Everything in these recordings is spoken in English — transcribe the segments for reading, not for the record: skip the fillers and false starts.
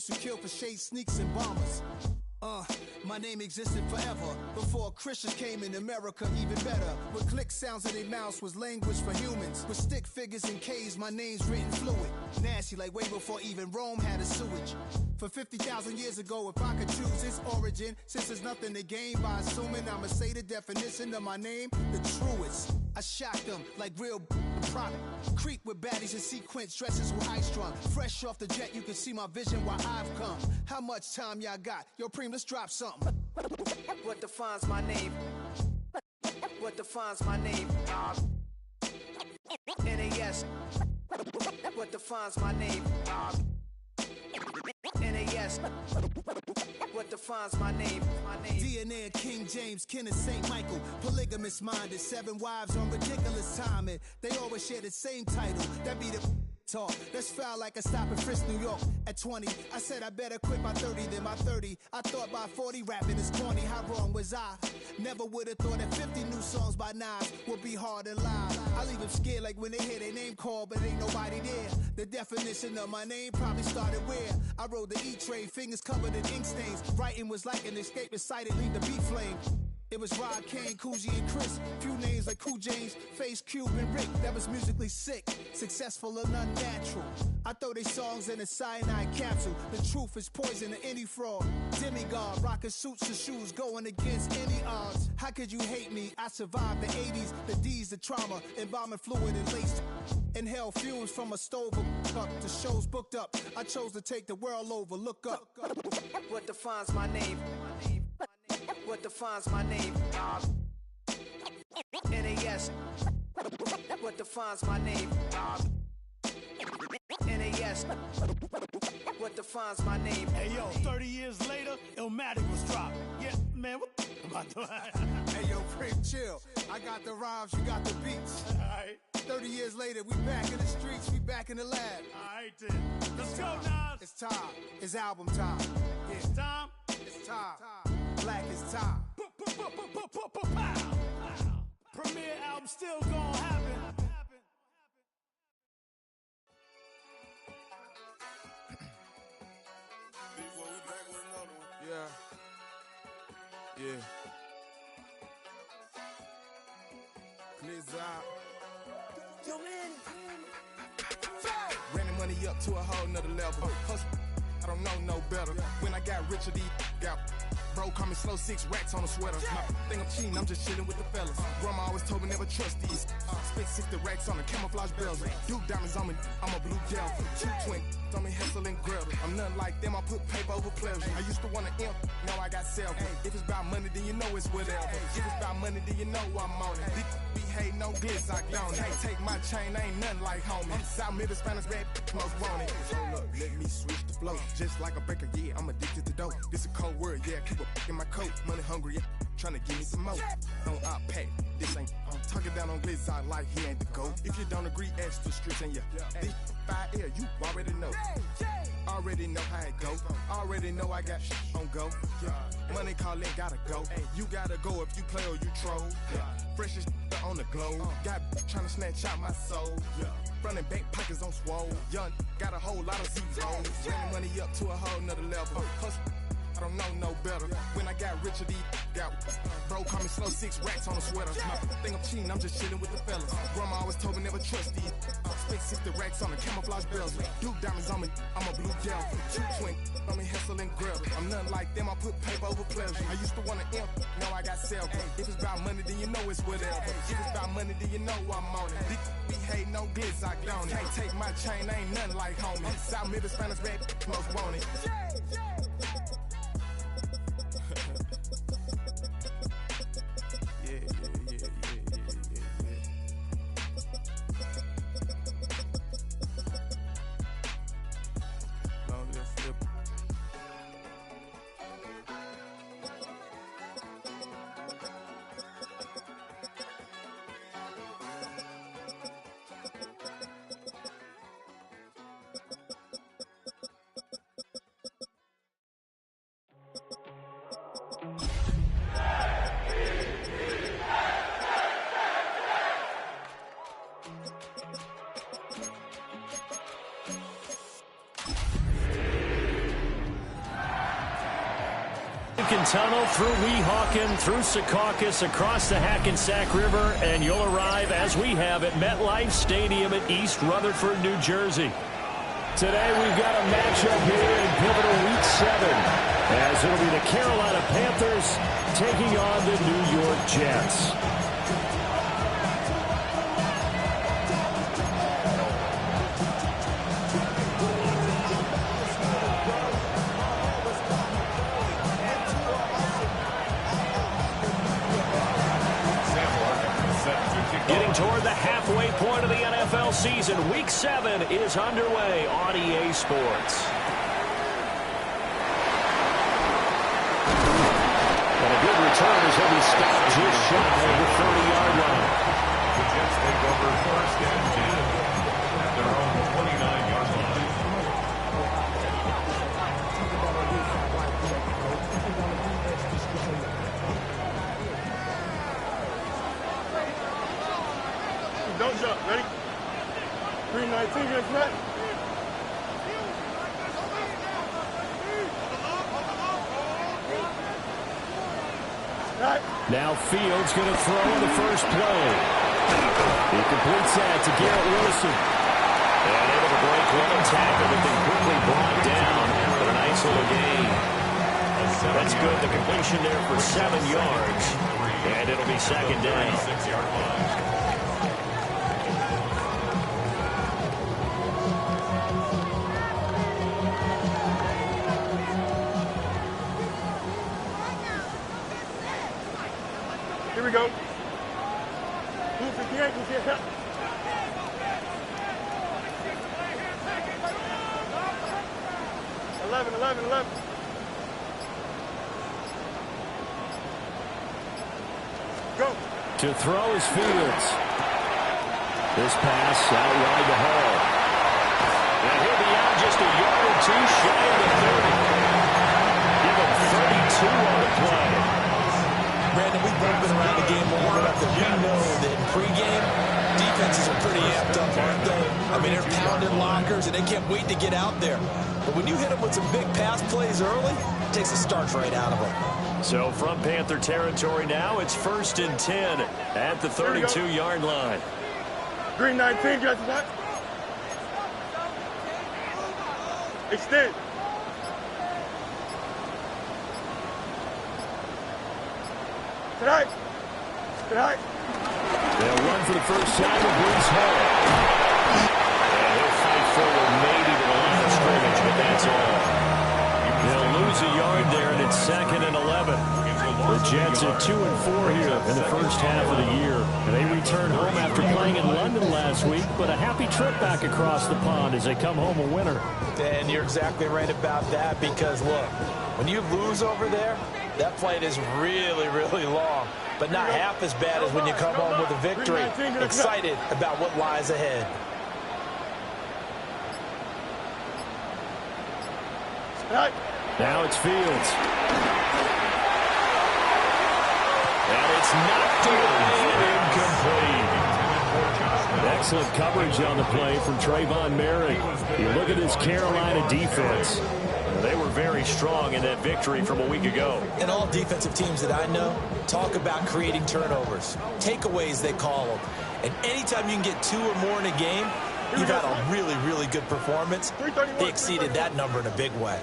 who kill for shade sneaks and bombers. My name existed forever before Christians came in America, even better. With click sounds in their mouths was language for humans. With stick figures and K's, my name's written fluid. Nasty like way before even Rome had a sewage. For 50,000 years ago, if I could choose its origin, since there's nothing to gain by assuming, I'ma say the definition of my name, the truest. I shock them like real product. Creep with baddies in sequence, dresses with high strung. Fresh off the jet, you can see my vision where I've come. How much time y'all got? Yo, Preem, let's drop something. What defines my name? What defines my name? NAS. What defines my name? NAS. What defines my name? DNA of King James, kin of St. Michael. Polygamous minded, 7 wives on ridiculous timing. They always share the same title. That be the talk. That's foul like a stop in Frisk, New York. At 20, I said I better quit by 30 than by 30. I thought by 40 rapping is corny. How wrong was I? Never would have thought that 50 new songs by Nas would be hard and live. I leave them scared like when they hear their name called, but ain't nobody there. The definition of my name probably started where I rode the E-train, fingers covered in ink stains. Writing was like an escape inside it, leave the beat flame. It was Rod, Kane, Coogee, and Chris. Few names like Cool James, Face, Cube, and Rick. That was musically sick, successful and unnatural. I throw they songs in a cyanide capsule. The truth is poison to any fraud. Demigod, rocking suits and shoes, going against any odds. How could you hate me? I survived the 80s, the D's, the trauma, embalming fluid and lace. Inhale fumes from a stove up to shows booked up. I chose to take the world over. Look up. What defines my name? What defines my name? NAS. What defines my name? NAS. What defines my name? Hey yo, 30 years later, Illmatic was dropped. Yeah, man, what am I doing? Hey yo, Preem, chill. I got the rhymes, you got the beats. Alright. 30 years later, we back in the streets, we back in the lab. Alright then. Let's go, Nas. It's time. It's album time. Yeah. It's time. It's time. Black is time. Premiere album still gonna happen. Yeah. Yeah. Please out. Yo, man. Ran the money up to a whole nother level. Hustle. I don't know no better. When I got richer, these got bro, call me slow, 6 racks on a sweater. My thing I'm cheating, I'm just chilling with the fellas. Grandma always told me never trust these. Spent 60 racks on the camouflage bells. Duke diamonds on me, I'm a blue devil. 2 twin on me, Hessel and Gretel. I'm nothing like them, I put paper over pleasure. I used to want to imp, now I got self. If it's about money, then you know it's whatever. If it's about money, then you know I'm on it. Be hating on glitz, I don't. Can't take my chain, ain't nothing like homie. South Middle Spanish red, most want it. Hold up, let me switch the flow. Just like a breaker, yeah, I'm addicted to dope. This a cold word, yeah, keep a in my coat. Money hungry, yeah, tryna give me some more. Don't pay. This ain't talking down on glitz, I like he ain't the GOAT. If you don't agree, ask the streets and yeah. This 5 air, you already know. Already know how it go. Already know I got on go. Money calling, gotta go. You gotta go if you play or you troll. Freshest on the globe. Got tryna snatch out my soul. Running back pockets on swole. Young, got a whole lot of zeros. Running money up to a whole nother level. Hustle. I don't know no better. When I got richer, these got bro, call me slow, 6 racks on a sweater. My thing I'm cheating, I'm just chilling with the fellas. Grandma always told me never trust these. Spent 60 racks on the camouflage bells. Duke diamonds on me, I'm a blue devil. 2 twin on me, Hessel and Gretel. I'm nothing like them, I put paper over pleasure. I used to want to imp, now I got self. If it's about money, then you know it's whatever. If it's about money, then you know I'm on it. Be hating no glitz, I don't. Can't take my chain, ain't nothing like homie. South Middle Spanish red, most want it. can tunnel through Weehawken, through Secaucus, across the Hackensack River, and you'll arrive, as we have, at MetLife Stadium at East Rutherford, New Jersey. Today we've got a matchup here in pivotal Week 7, as it'll be the Carolina Panthers taking on the New York Jets. Getting toward the halfway point of the NFL season, Week 7 is underway on EA Sports. And a good return as he'll be stopped just shy of the 30-yard line. The Jets take over first and 10 at their own 29-yard line. Don't jump. Ready? 319 against Matt. Right. Now Fields going to throw on the first play. He completes that to Garrett Wilson. And able to break one tackle, but then quickly brought down for a nice little gain. That's good. The completion there for 7 yards. And it'll be second down. 6-yard line. Here we go. 258, 258. Eleven. Go. To throw is Fields. This pass out wide to Hall. And he'll be out just a yard or two shy of the 30. Give him 32 on the play. Brandon, we've both been around the game long enough that we know that in pregame, defenses are pretty amped up, aren't they? I mean, they're pounding lockers, and they can't wait to get out there. But when you hit them with some big pass plays early, it takes the starch right out of them. So from Panther territory now, it's 1st and 10 at the 32-yard line. 319, guys. What? Extend. Tonight. They'll run for the first time with Breece Hall. And he'll fight forward maybe to the line of scrimmage, but that's all. They'll lose a yard there, and it's 2nd and 11. The Jets are 2-4 here in the first half of the year. And they return home after playing in London last week, but a happy trip back across the pond as they come home a winner. And you're exactly right about that because, look, when you lose over there, that flight is really, really long, but not half as bad as when you come home with a victory. Excited about what lies ahead. Now it's Fields. And it's knocked away and incomplete. Excellent coverage on the play from Trayvon Merrick. You look at this Carolina defense. They were very strong in that victory from a week ago. And all defensive teams that I know talk about creating turnovers. Takeaways, they call them. And anytime you can get 2 or more in a game, you've had a really, really good performance. They exceeded that number in a big way.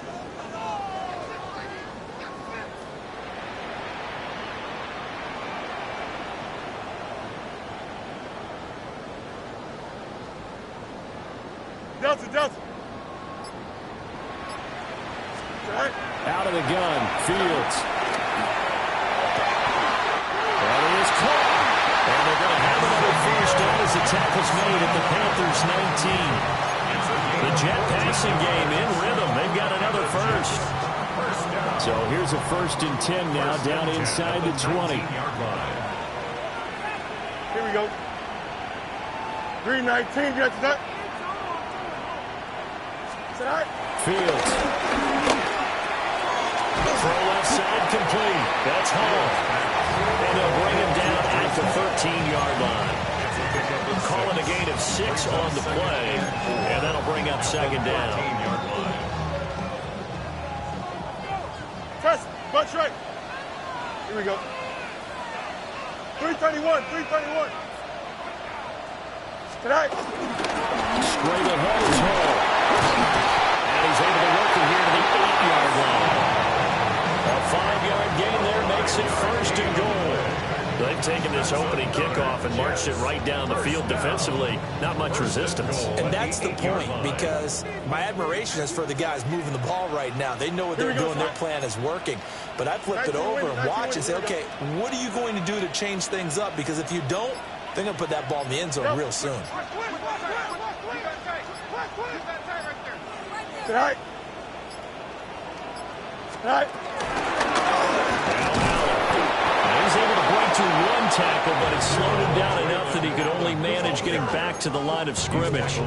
Delta. Out of the gun, Fields. And he is caught. And they're going to have another first down as the tackle's made at the Panthers 19. The Jet passing game in rhythm. They've got another first. So here's a 1st and 10 now down inside the 20. Here we go. 319, get that. Fields. Throw left side complete. That's Hall. And they'll bring him down at the 13-yard line. Calling a gain of 6 on the play. And that'll bring up 2nd down. Press. Bunch right. Here we go. 331, 331. Tonight. Straight ahead is Hall. And he's able to work it here to the 8-yard line. A 5-yard gain there makes it first and goal. They've taken this opening kickoff and marched it right down the field defensively. Not much resistance. And that's the point, because my admiration is for the guys moving the ball right now. They know what they're doing. Their plan is working. But I flipped it over and watch and say, okay, what are you going to do to change things up? Because if you don't, they're going to put that ball in the end zone real soon. Tonight. Tonight. He's able to break to one tackle, but it slowed him down enough that he could only manage getting back to the line of scrimmage.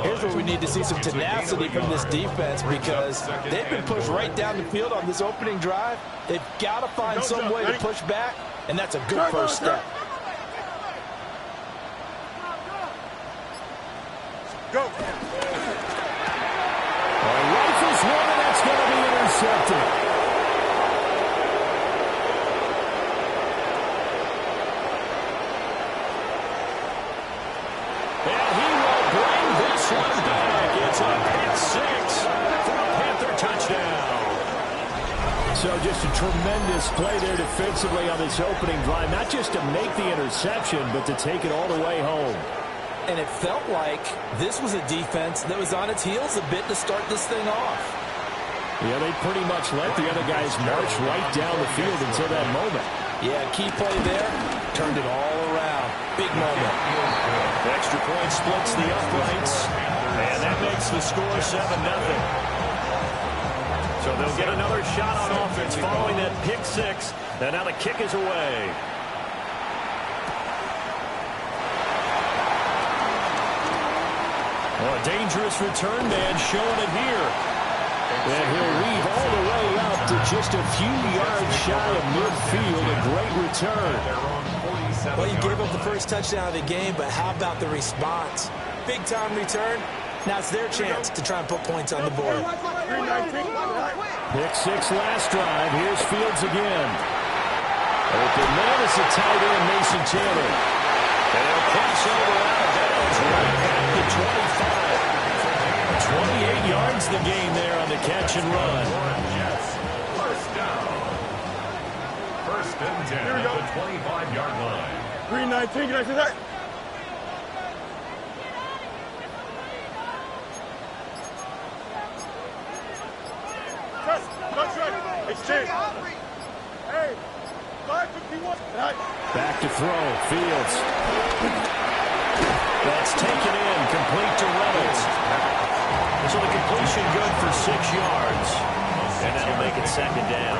Here's where we need to see some tenacity from this defense, because they've been pushed right down the field on this opening drive. They've got to find some way to push back, and that's a good first step. Go. Rifles one, and that's going to be intercepted. And he will bring this one back. It's a pick six for a Panther touchdown. So just a tremendous play there defensively on this opening drive. Not just to make the interception, but to take it all the way home. And it felt like this was a defense that was on its heels a bit to start this thing off. Yeah, they pretty much let the other guys march right down the field until that moment. Yeah, key play there, turned it all around. Big moment. Extra point splits the uprights, and that makes the score 7-0. So they'll get another shot on offense following that pick six, and now the kick is away. Oh, a dangerous return man showing it here. And he'll weave all the way up to just a few yards shy of midfield. A great return. Well, you gave up the first touchdown of the game, but how about the response? Big-time return. Now it's their chance to try and put points on the board. Pick six last drive. Here's Fields again. Open man is a tight end, Mason Taylor. And they'll cross over out of bounds right back to 25. 28 yards the gain there on the catch and run. First down. First and 10 at the 25-yard line. 319, can I see that? That's right. Exchange. Hey, 551. Back to throw. Fields. That's taken in. Complete to Reynolds. So the completion good for 6 yards. And that'll make it second down.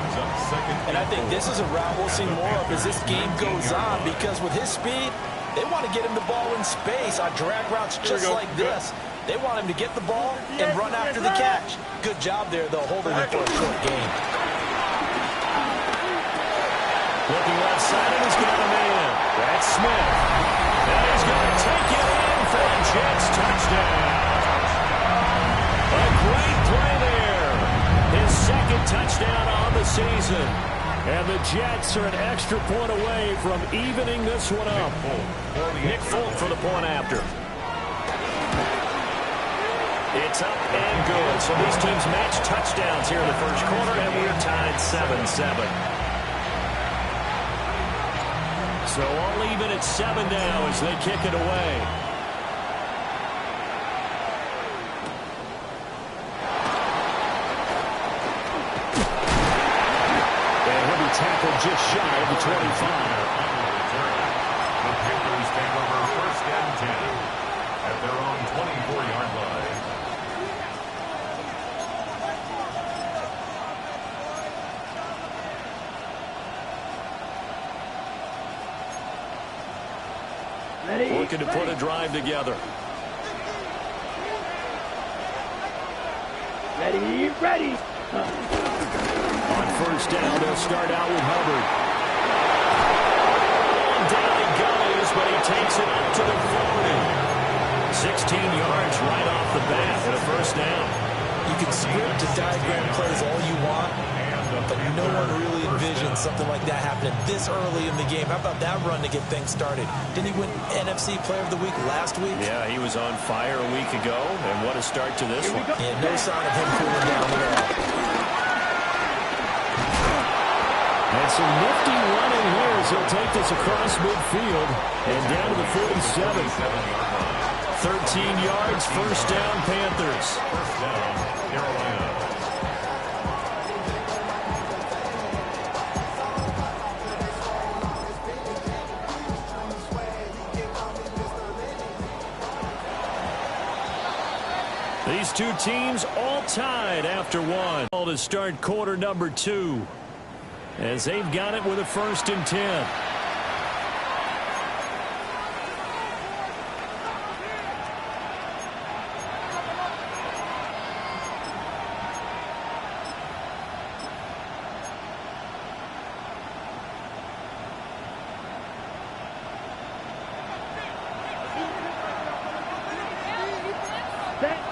And I think this is a route we'll see more of as this game goes on, because with his speed, they want to get him the ball in space on drag routes just like this. They want him to get the ball and run after the catch. Good job there, though, holding him for a short gain. Looking left side, and he's got a man. That's Smith. And he's going to take it in for a Jets touchdown. A great play there. His second touchdown on the season. And the Jets are an extra point away from evening this one up. Nick Folk for the point after. It's up and good. So these teams match touchdowns here in the first quarter, and we're tied 7-7. So all even at 7 now as they kick it away. And he'll be tackled just shy of the 25. The Panthers take over first and 10 at their own 24-yard line. Looking to put a drive together. Ready. On first down, they'll start out with Hubbard. And down he goes, but he takes it up to the 40. 16 yards right off the bat and a first down. You can script and diagram plays all you want, but no one really envisions something like that happening this early in the game. How about that run to get things started? Didn't he win NFC Player of the Week last week? Yeah, he was on fire a week ago, and what a start to this one. And no sign of him cooling down at all. And some nifty running here as he'll take this across midfield and down to the 47. 13 yards, first down, Panthers. First down, Carolina. These two teams all tied after one. To start quarter number 2 as they've got it with a 1st and 10.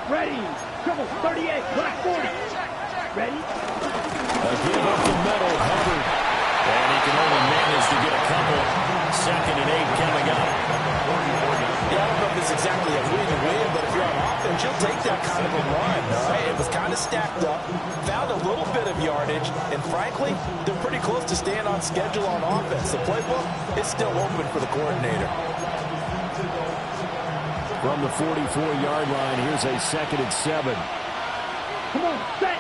Ready. Triple 38. Black 40. Ready. Give up the middle, Hubbard. And he can only manage to get a couple. 2nd and 8 coming up. Yeah, I don't know if it's exactly a win-win, but if you're on offense, you'll take that kind of a run. All right? It was kind of stacked up, found a little bit of yardage, and frankly, they're pretty close to staying on schedule on offense. The playbook is still open for the coordinator. From the 44-yard line, here's a 2nd and 7. Come on, set.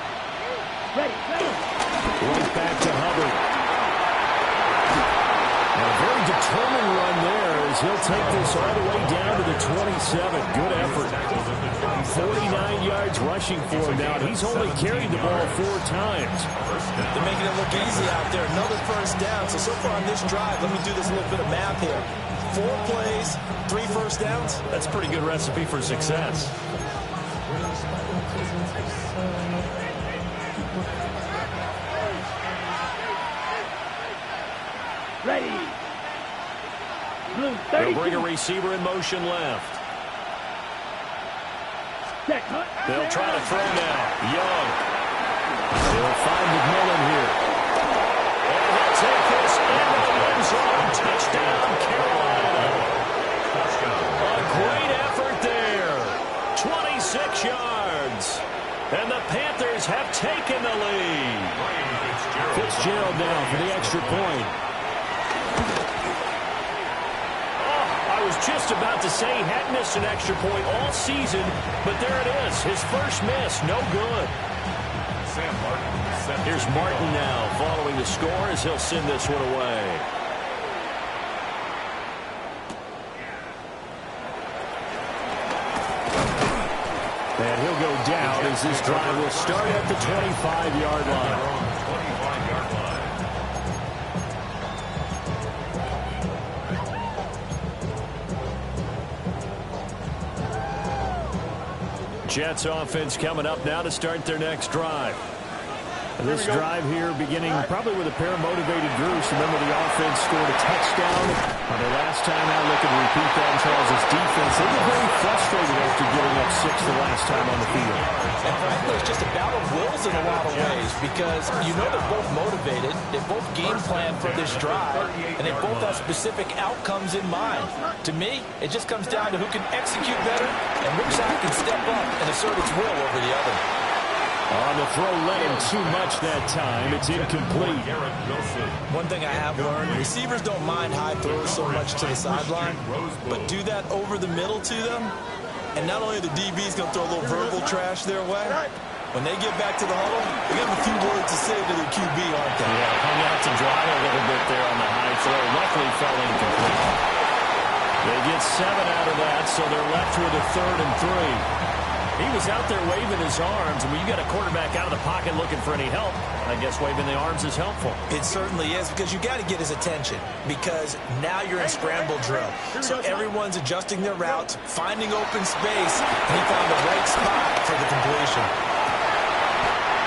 Ready. Right back to Hubbard. And a very determined run there as he'll take this all the way down to the 27. Good effort. 49 yards rushing for him now. He's only carried the ball 4 times. They're making it look easy out there. Another first down. So far on this drive, let me do this little bit of math here. 4 plays, 3 first downs. That's a pretty good recipe for success. Ready. Blue 30. They'll bring a receiver in motion left. They'll try to throw now. Young. They'll find McMillan here. And he'll take this in the end zone. Touchdown, Carolina. A great effort there. 26 yards. And the Panthers have taken the lead. Fitzgerald now for the extra point. I was just about to say he hadn't missed an extra point all season, but there it is. His first miss, no good. Here's Martin now following the score as he'll send this one away. And he'll go down as this drive will start at the 25-yard line. Jets offense coming up now to start their next drive. This drive here beginning probably with a pair of motivated groups. Remember, the offense scored a touchdown on their last time out. Looking to repeat that in Charles' defense. They were very frustrated after giving up 6 the last time on the field. And frankly, it's just a battle of wills in a lot of ways because you know they're both motivated. They both game plan for this drive, and they both have specific outcomes in mind. To me, it just comes down to who can execute better and which side can step up and assert its will over the other. On the throw, let him too much that time. It's incomplete. One thing I have learned, receivers don't mind high throws so much to the sideline, but do that over the middle to them, and not only are the DBs going to throw a little verbal trash their way, when they get back to the huddle, they have a few words to say to their QB, aren't they? Yeah, hung out to dry a little bit there on the high throw. Luckily fell incomplete. They get 7 out of that, so they're left with a 3rd and 3. He was out there waving his arms, and when you got a quarterback out of the pocket looking for any help, I guess waving the arms is helpful. It certainly is, because you got to get his attention, because now you're in scramble drill. So everyone's adjusting their routes, finding open space, and he found the right spot for the completion.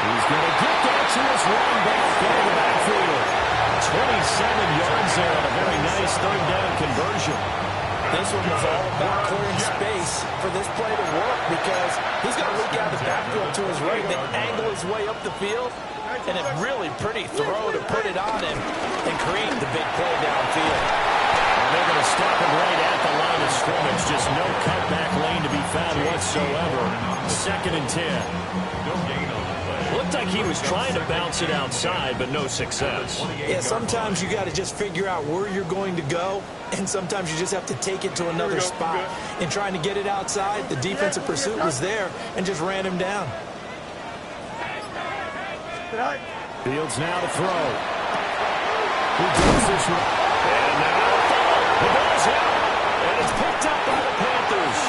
He's going to get that to his running back out of the backfield. 27 yards there on a very nice 3rd down conversion. This one was all about clearing space for this play to work because he's going to leak out the backfield to his right, then angle his way up the field, and a really pretty throw to put it on him and create the big play downfield. And they're going to stop him right at the line of scrimmage. Just no cutback lane to be found whatsoever. 2nd and 10. Looked like he was trying to bounce it outside, but no success. Yeah, sometimes you got to just figure out where you're going to go, and sometimes you just have to take it to another spot. In trying to get it outside, the defensive pursuit was there and just ran him down. Fields now to throw. He does this one. And now the ball's out. And it's picked up by the Panthers.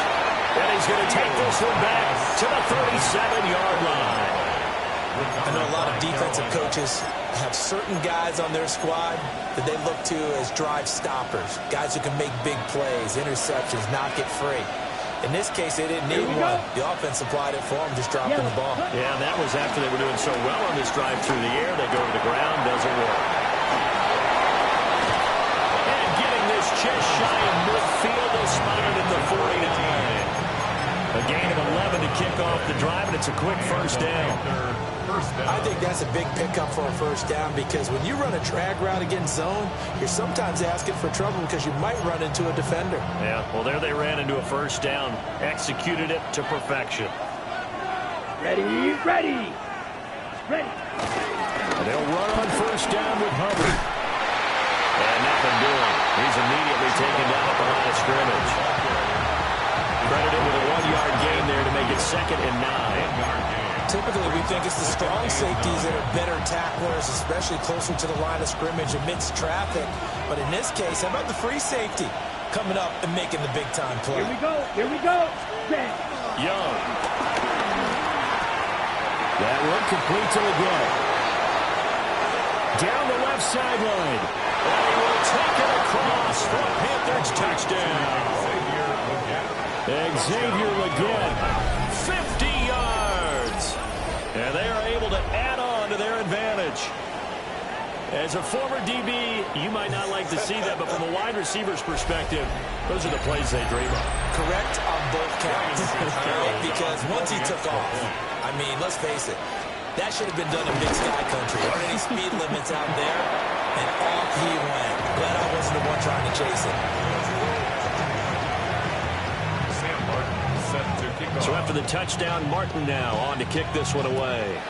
And he's going to take this one back to the 37-yard line. I know a lot of defensive coaches have certain guys on their squad that they look to as drive stoppers, guys who can make big plays, interceptions, knock it free. In this case, they didn't need one. The offense supplied it for them, just dropping the ball. Yeah, and that was after they were doing so well on this drive through the air. They go to the ground, doesn't work. And getting this just shy of midfield, they spotted at the 49. A gain of 11 to kick off the drive, and it's a quick first down. I think that's a big pickup for a first down because when you run a drag route against zone, you're sometimes asking for trouble because you might run into a defender. Yeah, well, there they ran into a first down, executed it to perfection. Ready. And they'll run on first down with Hubbard. And nothing doing. He's immediately taken down at the line of scrimmage. Credited with a 1-yard gain there to make it 2nd and 9. Typically, we think it's the strong safeties that are better tacklers, especially closer to the line of scrimmage amidst traffic. But in this case, how about the free safety coming up and making the big-time play? Here we go. Young. That one complete to Leggett. Down the left sideline. And he will take it across for a Panthers touchdown. Xavier Leggett, 50 yards. And they are able to add on to their advantage. As a former DB, you might not like to see that, but from a wide receiver's perspective, those are the plays they dream of. Correct on both counts. Because once he took off, I mean, let's face it, that should have been done in Big Sky Country. There aren't any speed limits out there, and off he went. Glad I wasn't the one trying to chase it. So after the touchdown, Martin now on to kick this one away.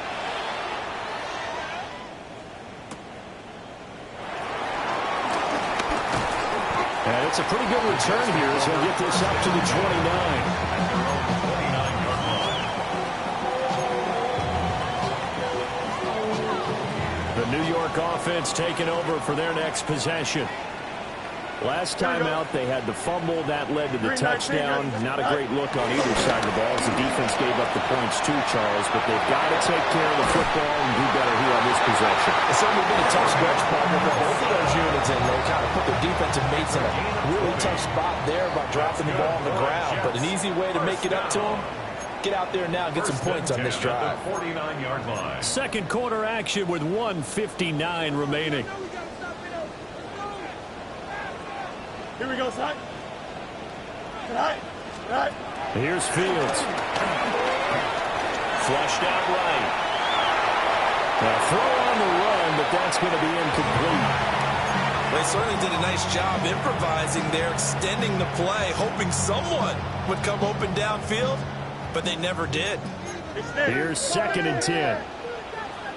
And it's a pretty good return here as he'll get this up to the 29. The New York offense taking over for their next possession. Last time out, they had the fumble. That led to the touchdown. Not a great look on either side of the ball as the defense gave up the points too, Charles. But they've got to take care of the football and do better here on this possession. It's certainly been a tough stretch, partner, for both of those units, and they kind of put their defensive mates in a really tough spot there by dropping the ball on the ground. But an easy way to make it up to them, get out there now and get some points on this drive. 49-yard line. Second quarter action with 1:59 remaining. Here we go, son. Right. Here's Fields. Flushed out right. Now throw on the run, but that's going to be incomplete. They certainly did a nice job improvising there, extending the play, hoping someone would come open downfield, but they never did. Here's 2nd and 10.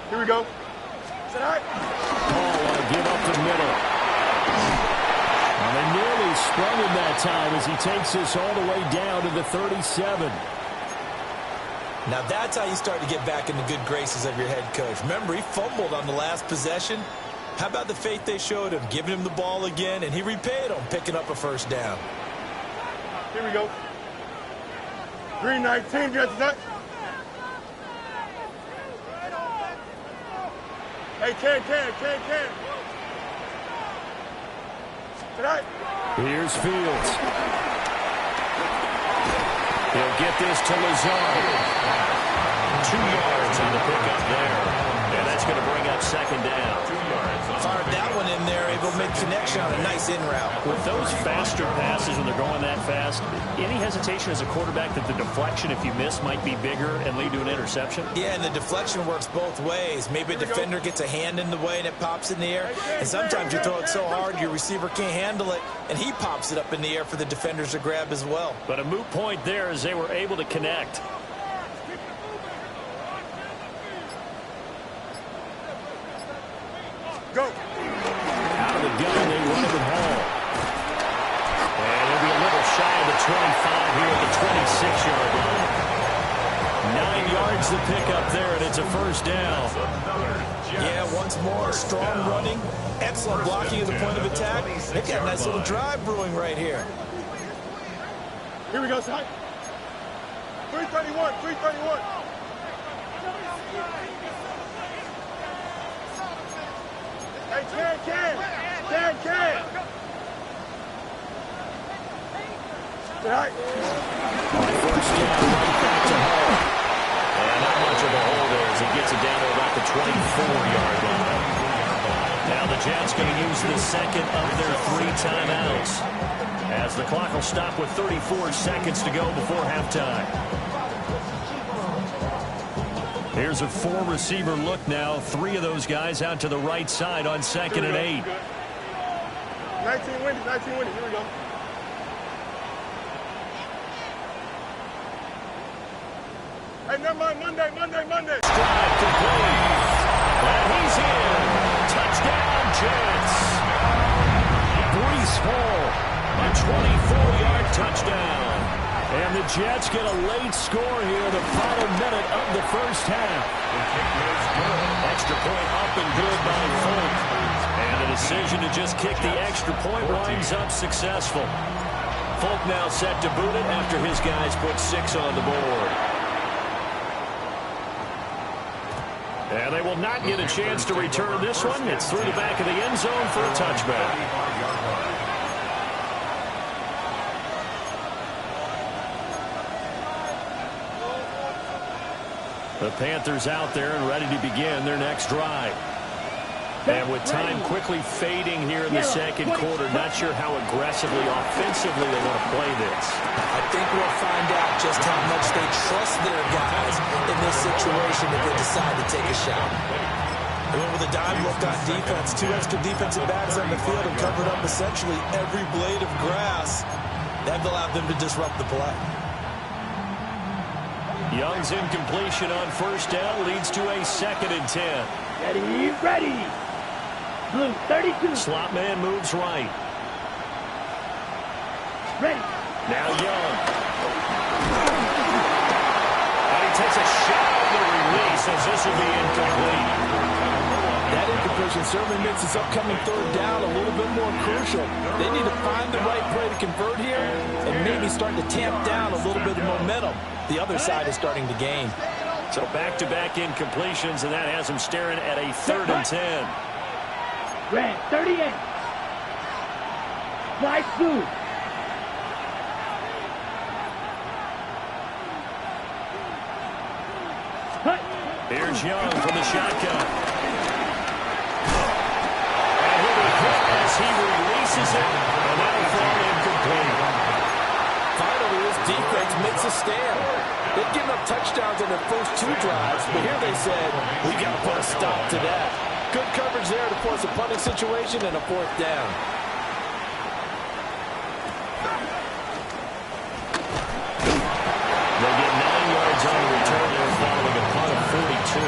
Here we go. Paul will give up the middle. And they nearly sprung him that time as he takes this all the way down to the 37. Now that's how you start to get back in the good graces of your head coach. Remember, he fumbled on the last possession. How about the faith they showed him, giving him the ball again, and he repaid them, picking up a first down. Here we go. 3-19, just that. Hey, can. Tonight. Here's Fields. He'll get this to Lazard. 2 yards on the pickup there. And that's going to bring up 2nd down. 2 yards. Fired that one in there, able to make connection on a nice in route. With those faster passes when they're going that fast, any hesitation as a quarterback that the deflection, if you miss, might be bigger and lead to an interception? Yeah, and the deflection works both ways. Maybe a defender gets a hand in the way and it pops in the air. And sometimes you throw it so hard your receiver can't handle it, and he pops it up in the air for the defenders to grab as well. But a moot point there as they were able to connect. Go. Out of the gun, they run it with Hall. And it'll be a little shy of the 25 here at the 26-yard line. 9 yards to pick up there, and it's a first down. Yeah, once more, strong running, excellent blocking at the point of attack. They've got a nice little drive brewing right here. Here we go, son. 331, 331. Hey, Ken. All right. First down, right back to Hall. And not much of a hole there as he gets it down to about the 24-yard line. Now the Jets going to use the second of their 3 timeouts, as the clock will stop with 34 seconds to go before halftime. Here's a 4-receiver look now. 3 of those guys out to the right side on 2nd and 8. 19 winning. Here we go. Hey, never mind. Monday. Stride complete. And he's in. Touchdown, Jets. Breece Hall, a 24-yard touchdown. And the Jets get a late score here in the final minute of the first half. Extra point up and good by Folk. And the decision to just kick the extra point winds up successful. Folk now set to boot it after his guys put 6 on the board. And they will not get a chance to return this one. It's through the back of the end zone for a touchback. The Panthers out there and ready to begin their next drive. And with time quickly fading here in the second quarter, not sure how aggressively, offensively they want to play this. I think we'll find out just how much they trust their guys in this situation if they decide to take a shot. They went with a dime look on defense. 2 extra defensive backs on the field and covered up essentially every blade of grass. That allowed them to disrupt the play. Young's incompletion on first down leads to a 2nd and 10. Ready. Blue 32. Slot man moves right. Ready. Now Young. And he takes a shot on the release as this will be incomplete. That incompletion certainly makes this upcoming 3rd down a little bit more crucial. They need to find the right play to convert here and maybe start to tamp down a little bit of momentum. The other side is starting to gain. So back-to-back incompletions, and that has him staring at a 3rd and 10. Red 38. Nice move. Here's Young from the shotgun. And he'll be hit as he releases it, and that'll fall incomplete. Finally, this defense makes a stand. They've given up touchdowns on their first 2 drives, but here they said, we got to put a stop to that. Good coverage there to force a punting situation and a 4th down. They get 9 yards on the return there following a punt of 42.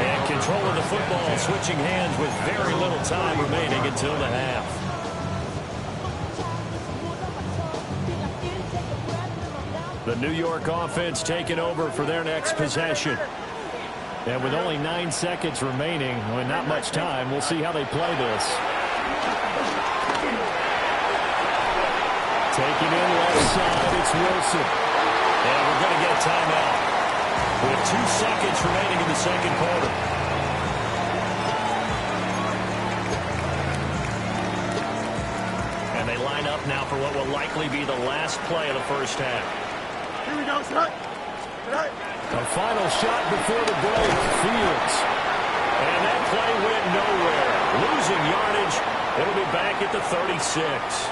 And control of the football switching hands with very little time remaining until the half. The New York offense taking over for their next possession. And with only 9 seconds remaining, with not much time, we'll see how they play this. Taking in left side, it's Wilson. And we're going to get a timeout with 2 seconds remaining in the second quarter. And they line up now for what will likely be the last play of the first half. Here we go, son. Right. A final shot before the break. Fields. And that play went nowhere. Losing yardage It'll be back at the 36.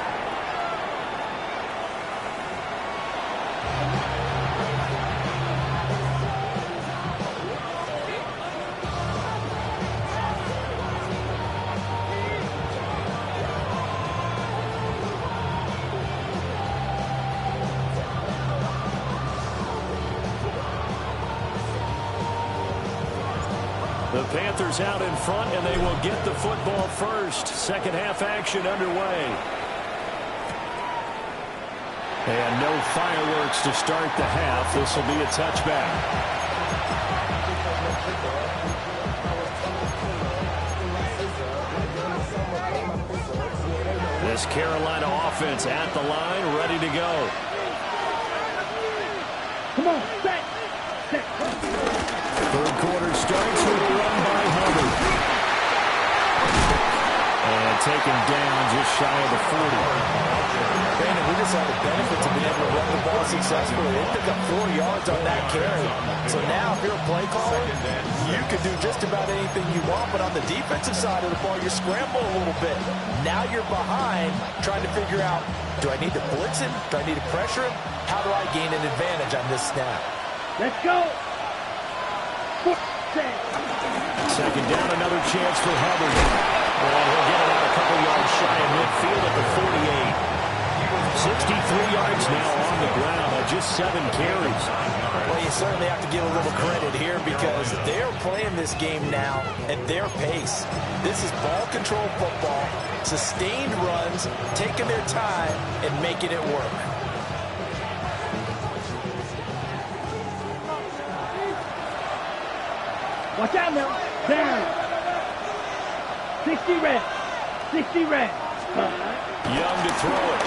The Panthers out in front, and they will get the football first. Second half action underway. And no fireworks to start the half. This will be a touchback. This Carolina offense at the line, ready to go. Come on, set. Third quarter starts with a run by Hubbard. And taken down just shy of the 40. Brandon, we just have the benefits of being able to run the ball successfully. They pick up 4 yards on that carry. So now, if you're a play caller, you can do just about anything you want. But on the defensive side of the ball, you're scrambling a little bit. Now you're behind, trying to figure out, do I need to blitz him? Do I need to pressure him? How do I gain an advantage on this snap? Let's go. Second down, another chance for Hubbard. And he'll get it out a couple yards shy of midfield at the 48. 63 yards now on the ground on just 7 carries. Well, you certainly have to give a little credit here because they're playing this game now at their pace. This is ball control football, sustained runs, taking their time, and making it work. Watch out now. Down. 60 red. 60 red. Young to throw it.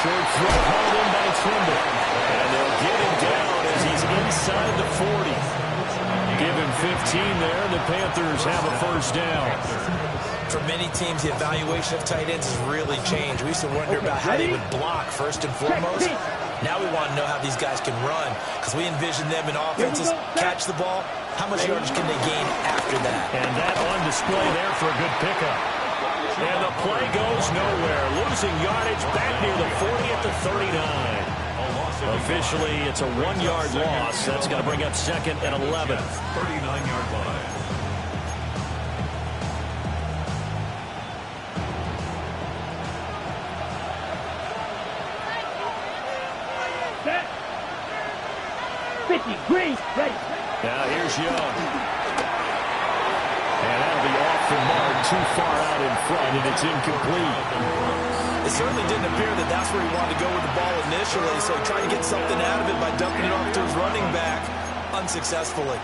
Short throw held in by Trimble. And they'll get him down as he's inside the 40. Give him 15 there. The Panthers have a first down. For many teams, the evaluation of tight ends has really changed. We used to wonder about how they would block first and foremost. Now we want to know how these guys can run because we envision them in offenses, catch the ball. How much yardage can they gain after that? And that on display there for a good pickup. And the play goes nowhere. Losing yardage back near the 40 at the 39. Officially, it's a 1-yard loss. That's going to bring up second and 11. 39-yard line. Set. 50. Green. Ready. Now here's Young. And that'll be off the mark, too far out in front, and it's incomplete. It certainly didn't appear that that's where he wanted to go with the ball initially, so trying to get something out of it by dumping it off to his running back unsuccessfully.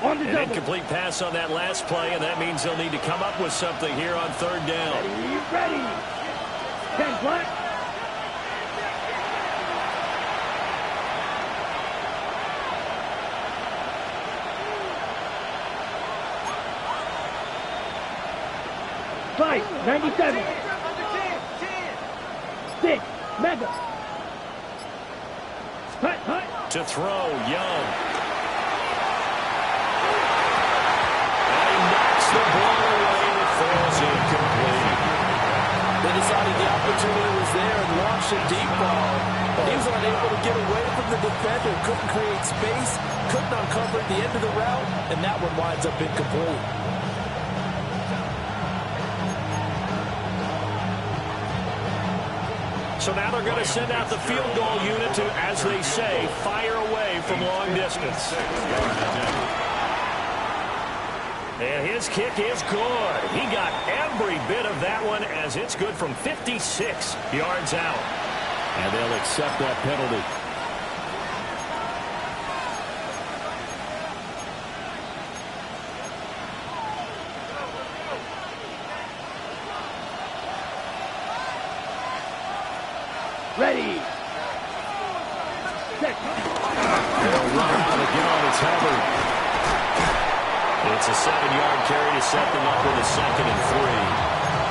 An incomplete pass on that last play, and that means they'll need to come up with something here on third down. Ready. 10 black. Five. 97. 6. Mega. Hut. To throw, Young. The ball away, it falls incomplete. They decided the opportunity was there and launched a deep ball, but he was unable to get away from the defender, couldn't create space, couldn't uncover the end of the route, and that one winds up incomplete. So now they're going to send out the field goal unit to, as they say, fire away from long distance. And his kick is good. He got every bit of that one as it's good from 56 yards out. And they'll accept that penalty. Ready. They'll run out again. It's Hubbard. It's a 7-yard carry to set them up with a 2nd and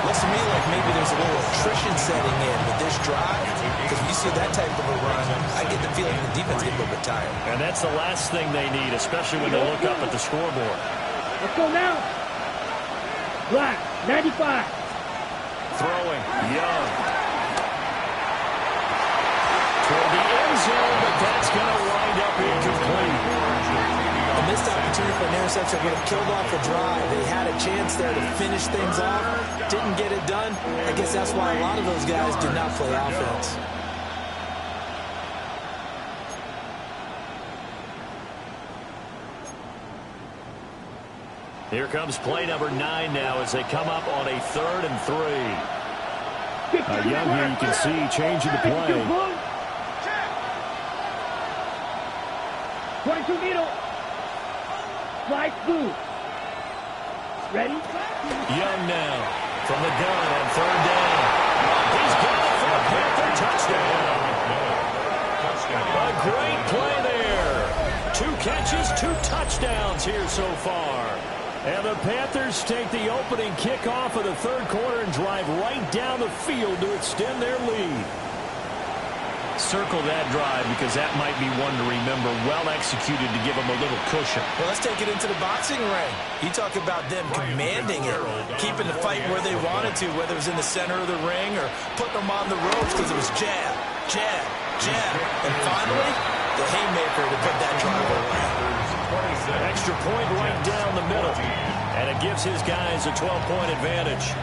3. Looks to me like maybe there's a little attrition setting in with this drive, because when you see that type of a run, I get the feeling the defense gets a little bit tired. And that's the last thing they need, especially when they look up at the scoreboard. Let's go now. Black, 95. Throwing, Young. Toward the end zone, but that's going to wind up incomplete. A missed opportunity for an interception would have killed off the drive. They had a chance there to finish things off. Didn't get it done. I guess that's why a lot of those guys did not play offense. Here comes play number 9 now as they come up on a 3rd and 3. Young here, you can see changing the play. 22 middle. Slide through. Ready? Young now from the gun on 3rd down. He's got it for a Panther touchdown. A great play there. 2 catches, 2 touchdowns here so far. And the Panthers take the opening kickoff of the 3rd quarter and drive right down the field to extend their lead. Circle that drive because that might be one to remember. Well executed to give them a little cushion. Well, let's take it into the boxing ring. You talk about them commanding it, keeping the fight where they wanted to, whether it was in the center of the ring or putting them on the ropes because it was jab, jab, jab. And finally, the haymaker to put that drive away. Extra point right down the middle. And it gives his guys a 12-point advantage.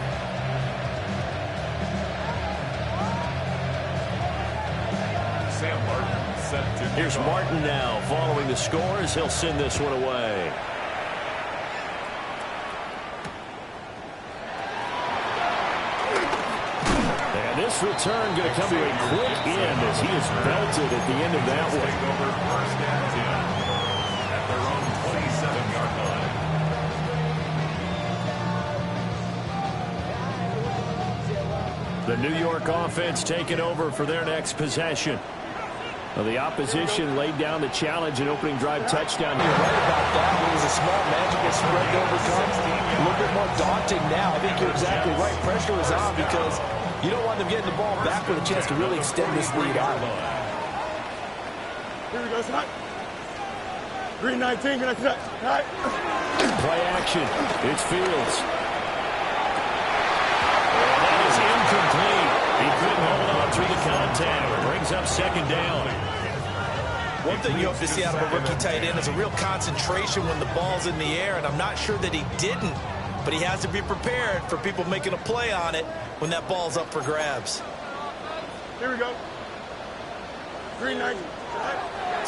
Here's Martin now following the scores. He'll send this one away. And this return going to come to a quick end as he is belted at the end of that one. Over 1st and 10 at their own 27-yard line. The New York offense taking over for their next possession. Well, the opposition laid down the challenge and opening drive touchdown. You're right about that. It was a small magical spread to overcome. A little bit more daunting now. I think you're exactly right. Pressure is on because you don't want them getting the ball back with a chance to really extend this lead out. Here we go, Scott. 319, gonna cut. Play action. It's Fields. That is incomplete. He couldn't hold on through the contact. Brings up 2nd down. One thing you hope to see out of a rookie tight end is a real concentration when the ball's in the air, and I'm not sure that he didn't, but he has to be prepared for people making a play on it when that ball's up for grabs. Here we go. 390.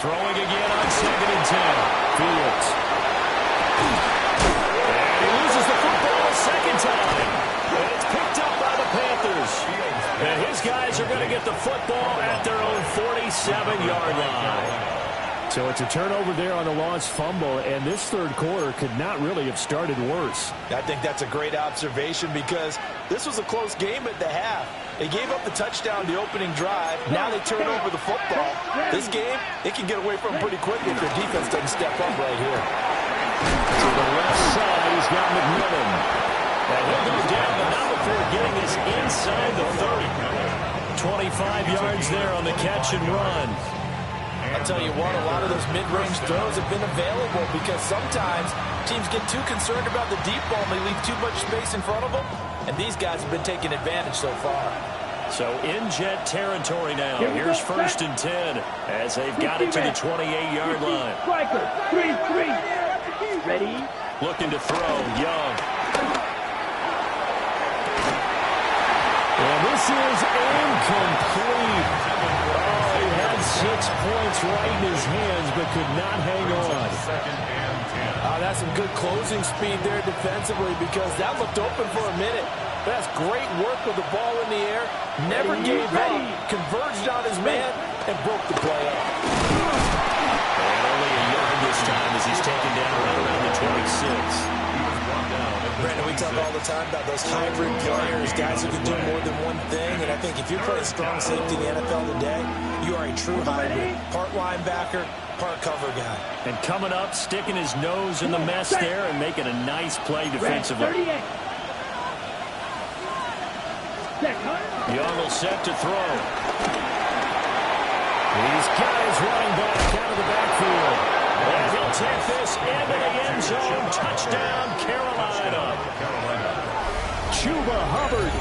Throwing again on 2nd and 10. Fields. And he loses the football a 2nd time. And it's picked up by the Panthers. And his guys are going to get the football at their own 47-yard line. So it's a turnover there on a lost fumble, and this 3rd quarter could not really have started worse. I think that's a great observation because this was a close game at the half. They gave up the touchdown the opening drive. Now they turn over the football. This game, it can get away from them pretty quickly if their defense doesn't step up right here. To the left side, he's got McMillan. And he'll go down, but not before getting this inside the 30. 25 yards there on the catch and run. I'll tell you what, a lot of those mid-range throws have been available because sometimes teams get too concerned about the deep ball and they leave too much space in front of them, and these guys have been taking advantage so far. So in jet territory now. Here's 1st and 10 as they've got it to the 28-yard line. Striker, 3-3. Ready? Looking to throw, Young. And this is incomplete. Oh, he had 6 points right in his hands, but could not hang on. 2nd and 10. That's some good closing speed there defensively because that looked open for a minute. That's great work with the ball in the air. Never gave up, converged on his man, and broke the play up. And only a yard this time as he's taken down right around the 26. Brandon, we talk all the time about those hybrid players, guys who can do more than one thing, and I think if you're playing strong safety in the NFL today, you are a true hybrid. Part linebacker, part cover guy. And coming up, sticking his nose in the mess there and making a nice play defensively. Set, cut. Young will set to throw. He's got his running back out of the backfield. And he'll take this into the end zone. Touchdown, Carolina. Chuba Hubbard,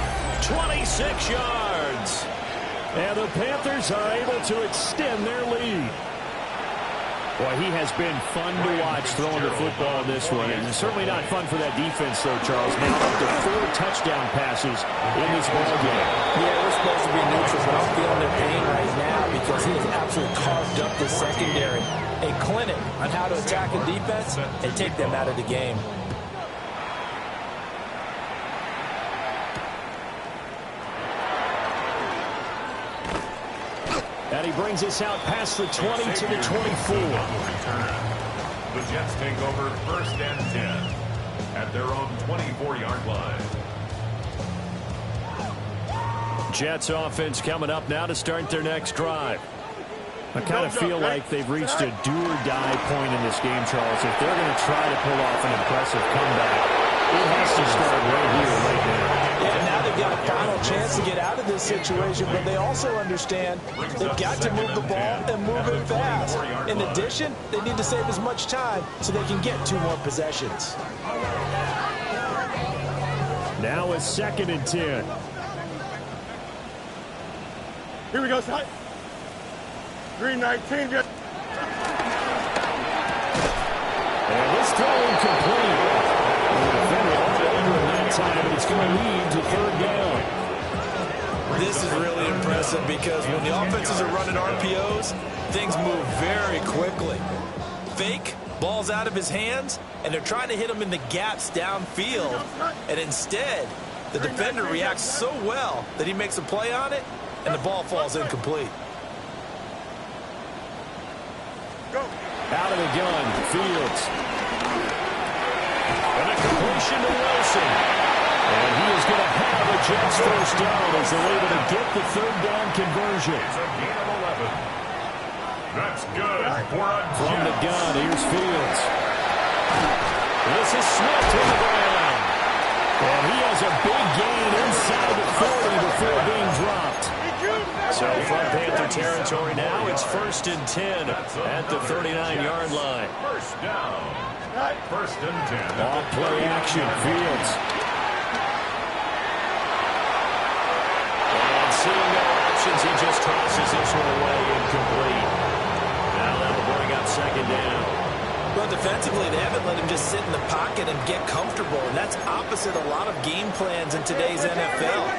26 yards. And the Panthers are able to extend their lead. Boy, he has been fun to watch throwing the football in this one. And certainly not fun for that defense, though, Charles. Now up to 4 touchdown passes in this ball game. Yeah, we're supposed to be neutral, but I'm feeling their pain right now because he has absolutely carved up the secondary. A clinic on how to attack a defense and take them out of the game. And he brings us out past the 20 to the 24. The Jets take over 1st and 10 at their own 24-yard line. Jets offense coming up now to start their next drive. I kind of feel like they've reached a do-or-die point in this game, Charles. If they're going to try to pull off an impressive comeback, it has to start right here, right now. Yeah, now they've got a final chance to get out of this situation, but they also understand they've got to move the ball and move it fast. In addition, they need to save as much time so they can get 2 more possessions. Now a 2nd and 10. Here we go, son. 319. And this throw incomplete. The defender under that time, and it's going to lead to 3rd down. This is really impressive because when the offenses are running RPOs, things move very quickly. Fake, ball's out of his hands, and they're trying to hit him in the gaps downfield. And instead, the defender reacts so well that he makes a play on it, and the ball falls incomplete. Out of the gun, Fields. And a completion to Wilson. And he is going to have a Jets 1st down as they're able to get the 3rd down conversion. It's a gain of 11. That's good for a Jets. From the gun, here's Fields. This is Smith to the ground. And he has a big gain inside the 40 before being dropped. So from Panther territory now, it's 1st and 10 at the 39-yard line. 1st down. 1st and 10. Off play action, Fields. And seeing no options, he just tosses this one away, incomplete. Now that'll bring up 2nd down. Well, defensively, they haven't let him just sit in the pocket and get comfortable, and that's opposite a lot of game plans in today's NFL.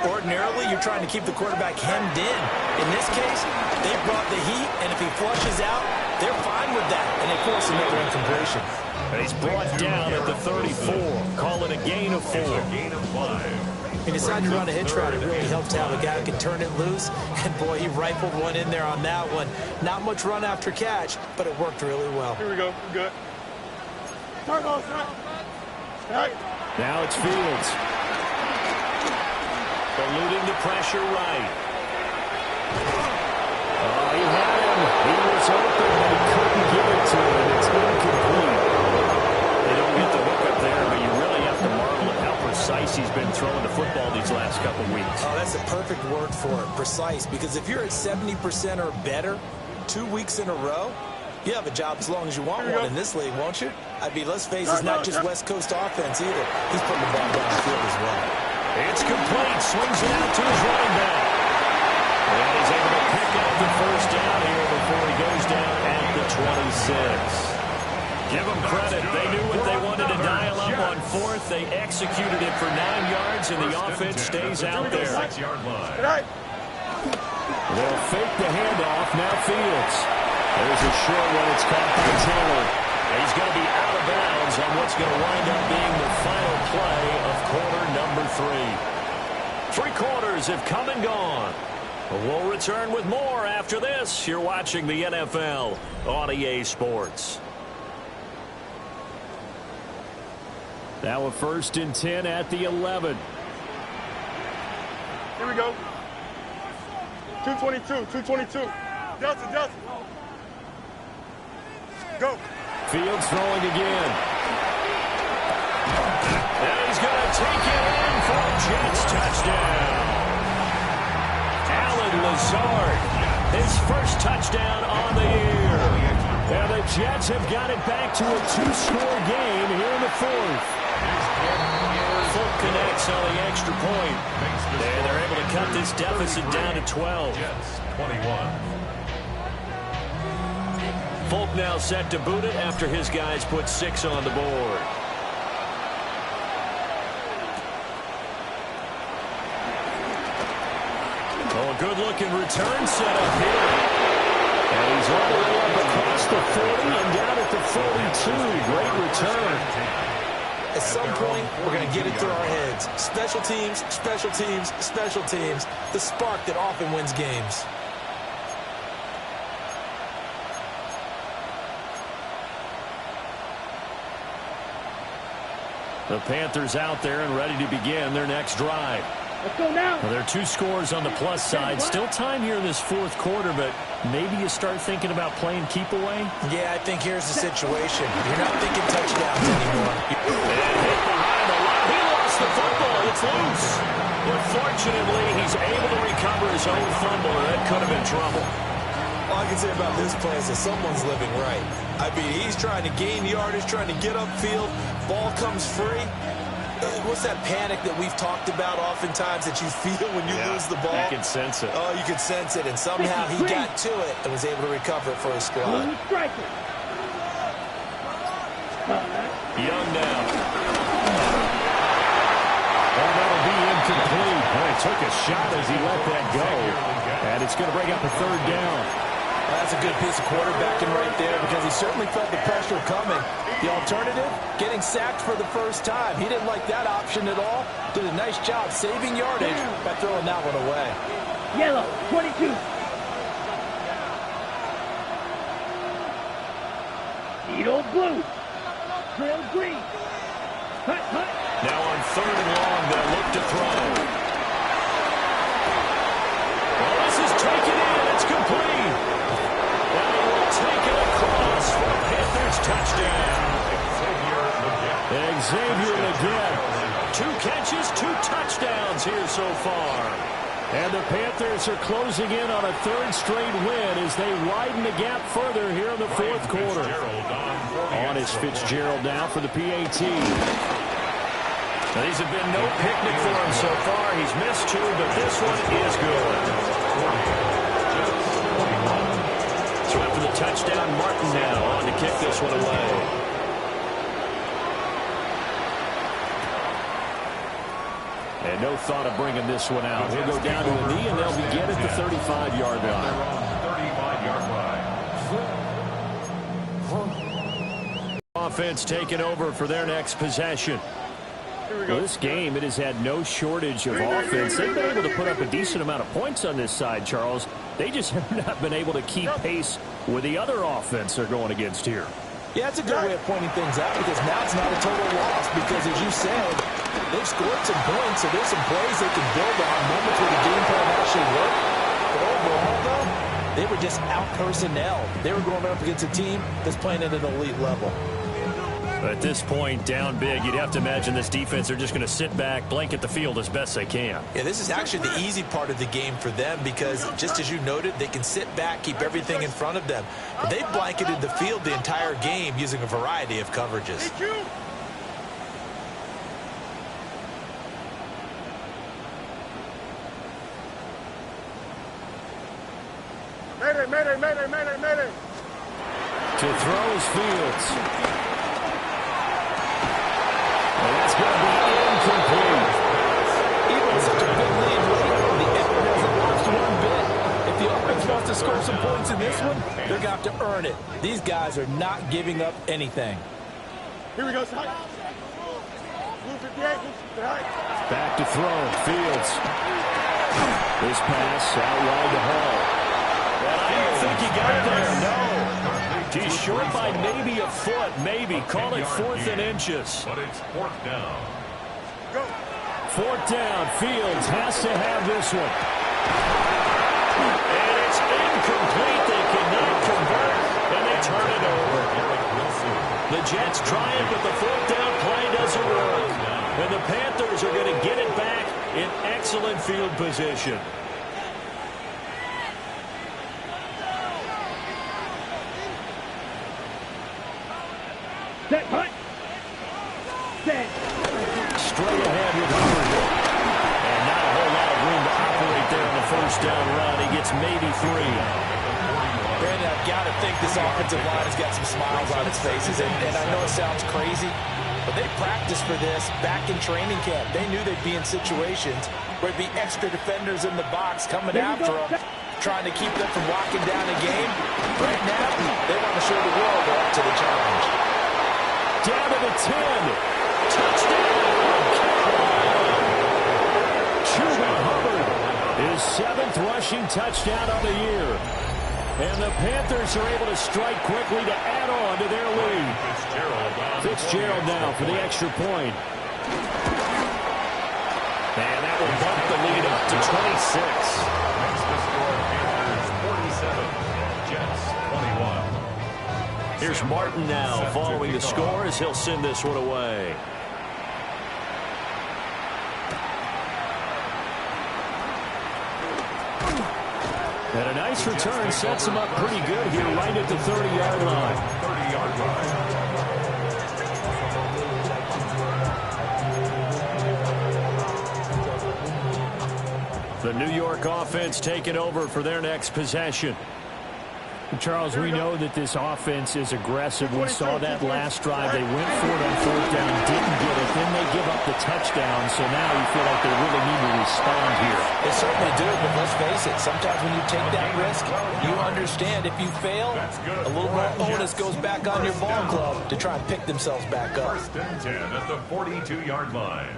Ordinarily, you're trying to keep the quarterback hemmed in. In this case, they brought the heat, and if he flushes out, they're fine with that, and they force another incompletion. And he's brought down at the 34. Call it a gain of 4. It's a gain of 5. When you decide to run a hitch route, it really helps to have a guy who can turn it loose. And, boy, he rifled one in there on that one. Not much run after catch, but it worked really well. Here we go. We're good. Turn on, son. Right. Now it's Fields. Eluding the pressure right. Oh, he had him. He was open, but he couldn't give it to him. It's incomplete. They don't get the hook up there, but you really have to marvel at how precise he's been throwing the football these last couple weeks. Oh, that's a perfect word for it, precise, because if you're at 70% or better 2 weeks in a row, you have a job as long as you want one in this league, won't you? I mean, let's face it, it's not just West Coast offense either. He's putting the ball down the field as well. It's complete. Swings it out to his running back. And he's able to pick up the 1st down here before he goes down at the 26. Give them credit. They knew what they wanted to dial up on 4th. They executed it for 9 yards, and the offense stays out there. 6-yard line. They'll fake the handoff. Now Fields. There's a short one. It's caught by Taylor. He's going to be out of bounds on what's going to wind up being the final play of quarter number 3. 3 quarters have come and gone. We'll return with more after this. You're watching the NFL on EA Sports. Now a 1st and 10 at the 11. Here we go. 222. Delta. Go. Fields throwing again. And he's going to take it in for a Jets touchdown. Lazard, his first touchdown on the year. And the Jets have got it back to a 2-score game here in the fourth. Folk connects on the extra point. And they're able to cut this deficit down to 12. Jets 21. Folk now set to boot it after his guys put 6 on the board. Oh, a good-looking return set up here. And he's all the way up across the 40 and down at the 42. Great return. At some point, we're going to get it through our heads. Special teams, special teams, special teams. The spark that often wins games. The Panthers out there and ready to begin their next drive. Let's go now. Well, there are 2 scores on the plus side. Still time here in this fourth quarter, but maybe you start thinking about playing keep away? Yeah, I think here's the situation. You're not thinking touchdowns anymore. And hit behind the line. He lost the football. It's loose. But fortunately, he's able to recover his own fumble, or that could have been trouble. All I can say about this play is that someone's living right. I mean, he's trying to gain yardage, trying to get upfield. Ball comes free. What's that panic that we've talked about oftentimes that you feel when you lose the ball? You can sense it. Oh, you can sense it, and somehow he got to it and was able to recover it for his squad. Young now. And that'll be incomplete. He took a shot as he let that go. And it's going to bring up a 3rd down. That's a good piece of quarterbacking right there because he certainly felt the pressure coming. The alternative, getting sacked for the first time. He didn't like that option at all. Did a nice job saving yardage by throwing that one away. Yellow, 22. Needle blue. Trail green. Hut, hut. Now on 3rd and long, they'll look to throw. Well, this is taken in. It's complete. And he will take it across for a Panthers touchdown. Xavier again. 2 catches, 2 touchdowns here so far. And the Panthers are closing in on a 3rd straight win as they widen the gap further here in the fourth quarter. On is Fitzgerald now for the PAT. Now, these have been no picnic for him so far. He's missed 2, but this one is good. So after the touchdown, Martin now on to kick this one away. And no thought of bringing this one out. He'll go down to a knee, and they'll begin at the 35-yard line. Offense taking over for their next possession. Well, this game, it has had no shortage of offense. They've been able to put up a decent amount of points on this side, Charles. They just have not been able to keep pace with the other offense they're going against here. Yeah, it's a good way of pointing things out because now it's not a total loss because, as you said, they've scored some points, so there's some plays they can build on, moments where the game plan actually worked. But overall, though, they were just out-personnelled. They were going up against a team that's playing at an elite level. At this point, down big, you'd have to imagine this defense, they're just going to sit back, blanket the field as best they can. Yeah, this is actually the easy part of the game for them because, just as you noted, they can sit back, keep everything in front of them. But they've blanketed the field the entire game using a variety of coverages. Mayday. To throw is Fields. And that's going to be incomplete. Even with such a big lead late, the effort hasn't lost one bit. If the offense wants to score some points in this one, they're going to have to earn it. These guys are not giving up anything. Here we go, Blue 58. Back to throw. Fields. This pass out wide to Hall. And I don't think he got there. No. He's short by maybe a foot, maybe. Call it 4th and inches. But it's 4th down. Go. 4th down. Fields has to have this one. And it's incomplete. They cannot convert, and they turn it over. The Jets try it, but the 4th down play doesn't work. And the Panthers are going to get it back in excellent field position. ahead with Hubbard. And not a whole lot of room to operate there on the first down run. He gets maybe 3. Brandon, I've got to think this offensive line has got some smiles on its faces. And I know it sounds crazy, but they practiced for this back in training camp. They knew they'd be in situations where there'd be extra defenders in the box coming after them, trying to keep them from locking down a game. Right now, they want to show the world they're up to the challenge. Down to the 10. Touchdown! Chuba Hubbard, his 7th rushing touchdown of the year. And the Panthers are able to strike quickly to add on to their lead. Fitzgerald now for the extra point. And that will bump the lead up to 26. Makes the score Panthers 47, Jets 21. Here's Martin now following the score as he'll send this one away. And a nice return sets him up pretty good here right at the 30-yard line. 30-yard line. The New York offense taking over for their next possession. Charles, we know that this offense is aggressive. We saw that last drive. They went for it on 4th down, didn't get it. Then they give up the touchdown. So now you feel like they really need to respond here. They certainly do, but let's face it. Sometimes when you take that risk, you understand if you fail, a little more onus goes back on your ball club to try and pick themselves back up. 1st and 10 at the 42-yard line.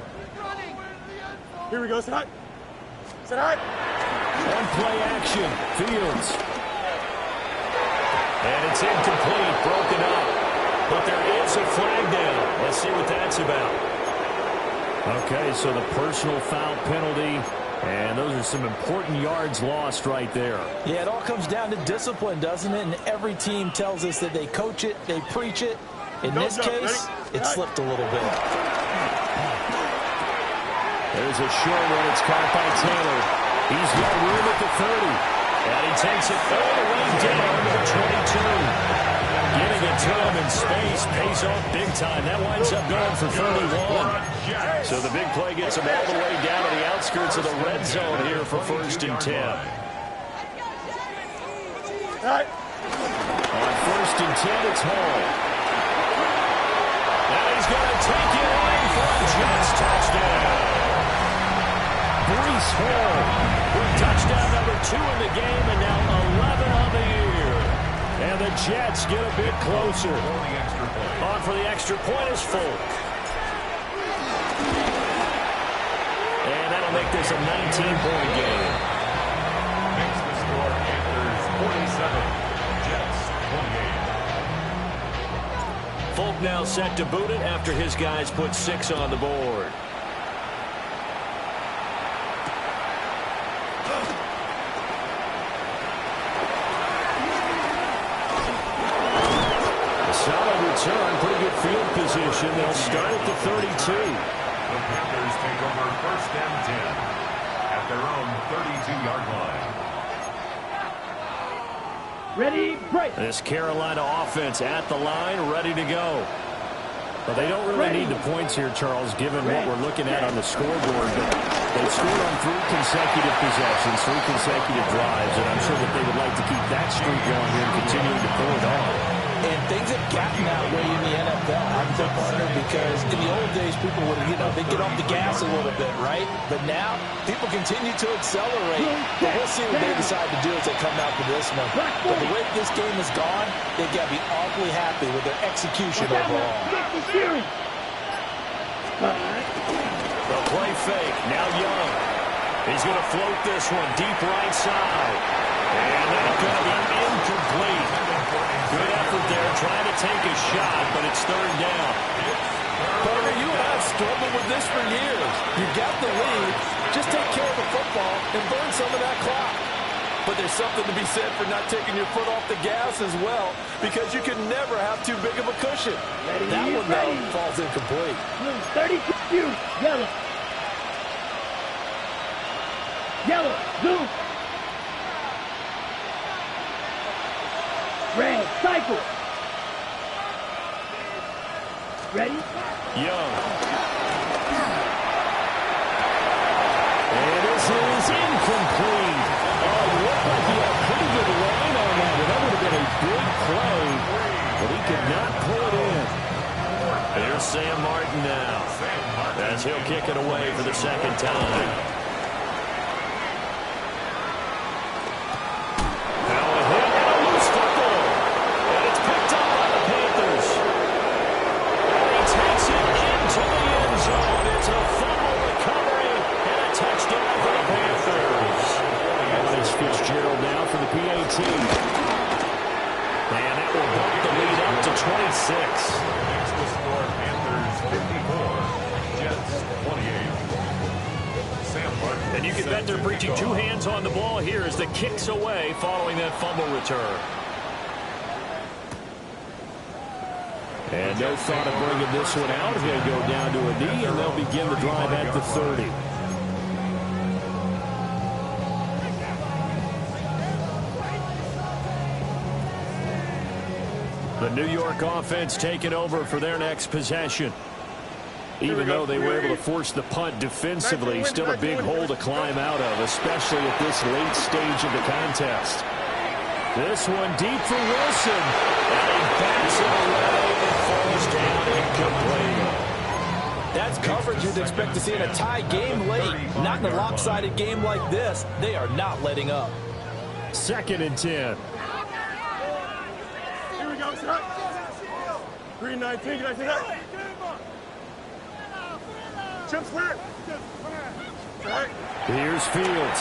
Here we go. Sit high. Sit high. On play action, Fields. And it's incomplete, broken up. But there is a flag down. Let's see what that's about. Okay, so the personal foul penalty, and those are some important yards lost right there. Yeah, it all comes down to discipline, doesn't it? And every team tells us that they coach it, they preach it. In this case, it slipped a little bit. There's a short one. It's caught by Taylor. He's got room at the 30. And he takes it all the way down to the 22. Getting it to him in space pays off big time. That winds up going for 31. So the big play gets him all the way down to the outskirts of the red zone here for 1st and 10. On 1st and 10, it's Hall. Now he's going to take it in for a Jets touchdown. Breece Hall with touchdown number 2 in the game, and now 11 on the year. And the Jets get a bit closer. On for the extra point is Folk. And that'll make this a 19-point game. Makes the score Panthers 47, Jets 28. Folk now set to boot it after his guys put 6 on the board. Pretty good field position. They'll start at the 32. The Panthers take over 1st and 10 at their own 32-yard line. Ready, break. This Carolina offense at the line, ready to go. But they don't really need the points here, Charles, given what we're looking at on the scoreboard. But they've scored on 3 consecutive possessions, 3 consecutive drives, and I'm sure that they would like to keep that streak going here and continuing to pull it on. And things have gotten that way in the NFL, I'm the partner, because in the old days, people would, they get off the gas a little bit, right? But now, people continue to accelerate. But we'll see what they decide to do as they come out to this one. But the way this game has gone, they've got to be awfully happy with their execution overall. The play fake, now Young. He's going to float this one deep right side. And that's going to be incomplete. Good effort there, trying to take a shot, but it's 3rd down. Parker, you and I have struggled with this for years. You got the lead. Just take care of the football and burn some of that clock. But there's something to be said for not taking your foot off the gas as well, because you can never have too big of a cushion. That one, though, falls incomplete. 32, yellow. Yellow, blue. Red, cycle. Ready? Young. It's incomplete. Oh, it looked like he had pretty good line on that. That would have been a big play, but he could not pull it in. Here's Sam Martin now, as he'll kick it away for the second time. Now a hit and a loose football. And it's picked up by the Panthers. And he takes it into the end zone. It's a fumble recovery and a touchdown for the Panthers. Ernest Fitzgerald now for the PAT. And that will bump the lead up to 26. Makes the score Panthers 54, Jets 28. Sam Martin. And you can bet they're preaching two hands on the ball here as the kick's away following that fumble return. And no thought of bringing this one out. He'll go down to a knee, and they'll begin the drive at the 30. The New York offense taking over for their next possession. Even though they were able to force the punt defensively, still a big hole to climb out of, especially at this late stage of the contest. This one deep for Wilson. And he bats it away and falls down incomplete. That's coverage you'd expect to see in a tie game late. Not in a lopsided game like this. They are not letting up. 2nd and 10. Here we go, set. 319, can I see that? Chip square. Here's Fields.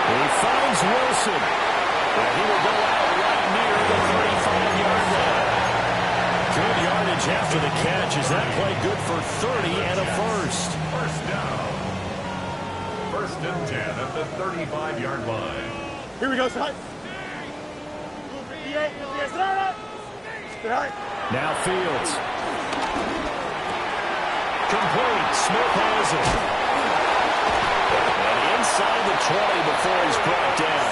He finds Wilson. And he will go out right near the 35-yard line. Good yardage after the catch. Is that play good for 30 and a first? First down. 1st and 10 at the 35-yard line. Here we go, set. Now Fields. Complete. Smith has it. And inside the 20 before he's brought down.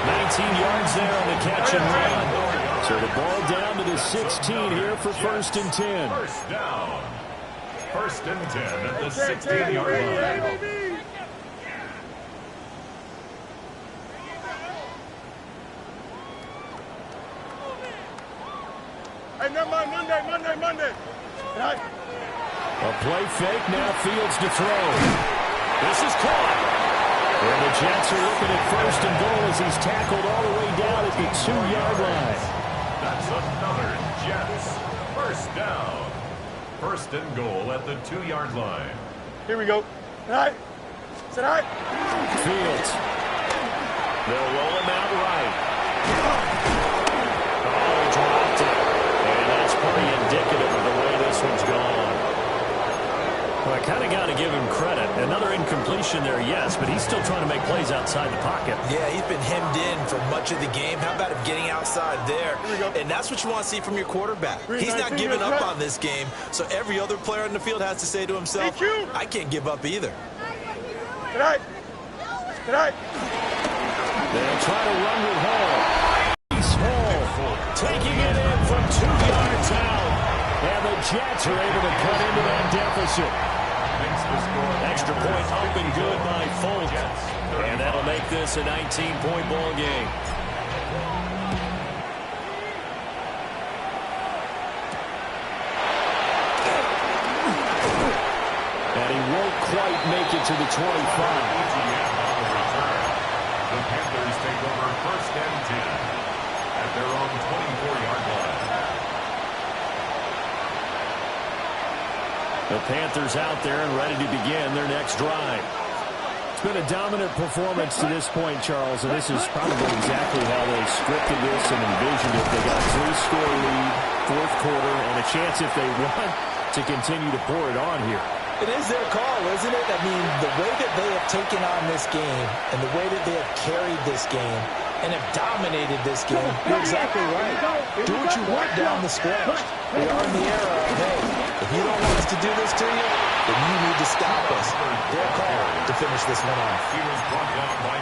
19 yards there on the catch and run. So the ball down to the 16 here for 1st and 10. First down. 1st and 10 at the 16-yard line. Hey, never mind, Monday. Right. A play fake, now Fields to throw. This is caught. And the Jets are looking at 1st and goal as he's tackled all the way down at the 2-yard line. That's another Jets. First down. 1st and goal at the 2-yard line. Here we go. Right. Sit right. Fields. They'll roll him out right. Oh, he dropped it. And that's pretty indicative of the way this one's gone. Well, I kind of got to give him credit. Another incompletion there, yes, but he's still trying to make plays outside the pocket. Yeah, he's been hemmed in for much of the game. How about him getting outside there? And that's what you want to see from your quarterback. He's not giving up on this game, so every other player on the field has to say to himself, I can't give up either. Sit right. They'll try to run with Hall. He's Hall taking it in from 2 yards out. And the Jets are able to cut into that deficit. Extra point up and good by Folk. And that'll make this a 19-point ball game. And he won't quite make it to the 25. The Panthers take over 1st and 10 at their own 24-yard line. The Panthers out there and ready to begin their next drive. It's been a dominant performance to this point, Charles, and this is probably exactly how they scripted this and envisioned it. They got a 3-score lead, 4th quarter, and a chance if they want to continue to pour it on here. It is their call, isn't it? I mean, the way that they have taken on this game and the way that they have carried this game and have dominated this game, you're exactly right. Do what you want down the stretch. We are in the era of, hey, if you don't want us to do this to you, then you need to stop us. Their call to finish this one off.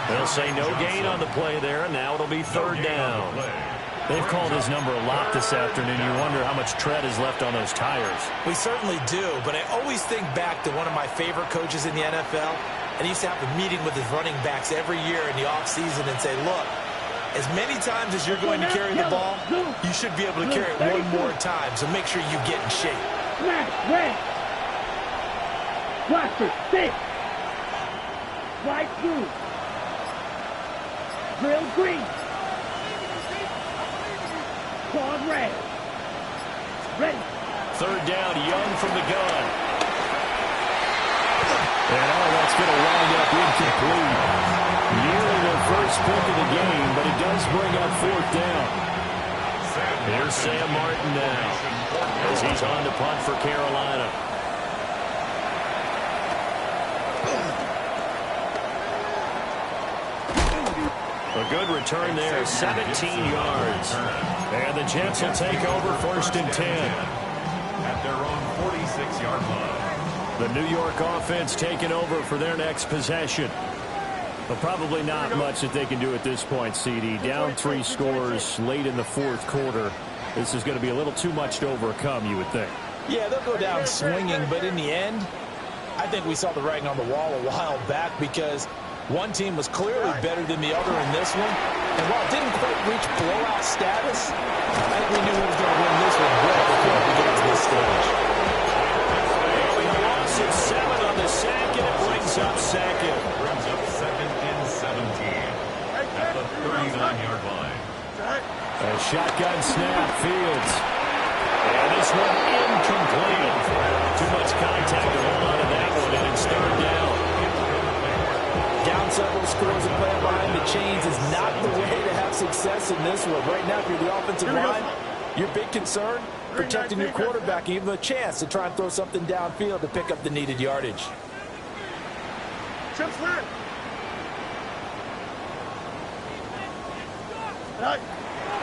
They'll say no gain on the play there, and now it'll be 3rd down. They've called his number a lot this afternoon. You wonder how much tread is left on those tires. We certainly do, but I always think back to one of my favorite coaches in the NFL, and he used to have a meeting with his running backs every year in the offseason and say, look, as many times as you're going to carry the ball, you should be able to carry it one more time, so make sure you get in shape. Smash, red. Blaster, 6. Slide through. Drill green. Quad red. Ready. Third down, Young from the gun. And that's going to wind up incomplete. Nearly the first pick of the game, but it does bring up fourth down. Here's Sam Martin now as he's on to punt for Carolina. A good return there, 17 yards. And the Jets will take over first and 10. At their own 46-yard line. The New York offense taking over for their next possession. But probably not much that they can do at this point, CD. Down 3 scores late in the fourth quarter. This is going to be a little too much to overcome, you would think. Yeah, they'll go down swinging, but in the end, I think we saw the writing on the wall a while back because one team was clearly better than the other in this one. And while it didn't quite reach blowout status, I think we knew who was going to win this one well before we get to this stage. We lost at 7 on the sack, and it brings up second. Brings up second and 17 at the 39-yard line. A shotgun snap, Fields. And this one incomplete. Too much contact to hold on to that one, and it's third down. Down several scores and playing behind the chains is not the way to have success in this one. Right now, if you're the offensive line, your big concern, protecting your quarterback, and even a chance to try and throw something downfield to pick up the needed yardage.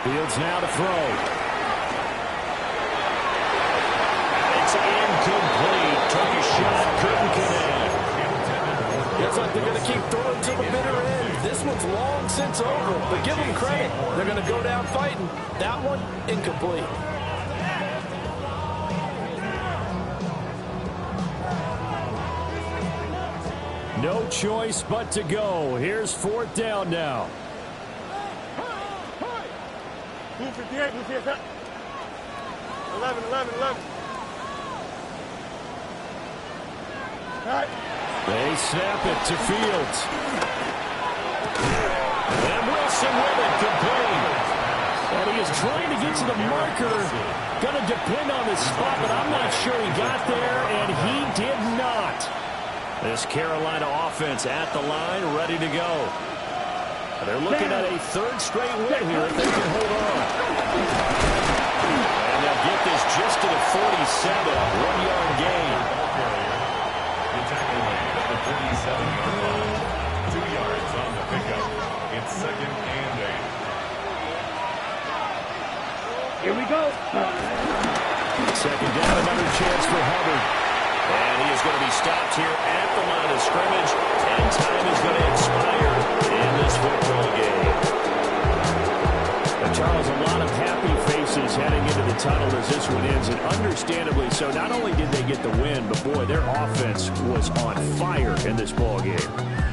Fields now to throw. It's incomplete. Took a shot, couldn't connect. Looks like they're going to keep throwing to the bitter end. This one's long since over, but give them credit. They're going to go down fighting. That one, incomplete. No choice but to go. Here's fourth down now. 58, 11. All right. They snap it to Fields. And Wilson with it, complete. And he is trying to get to the marker. Going to depend on the spot, but I'm not sure he got there, and he did not. This Carolina offense at the line, ready to go. They're looking at a third straight win here if they can hold on. And they'll get this just to the 47, 1-yard gain. The tackle made at the 47-yard line. 2 yards on the pickup. It's second and 8. Here we go. Second down, another chance for Hubbard. And he is going to be stopped here at the line of scrimmage. And time is going to expire in this football game. And Charles, a lot of happy faces heading into the tunnel as this one ends, and understandably so. Not only did they get the win, but boy, their offense was on fire in this ball game.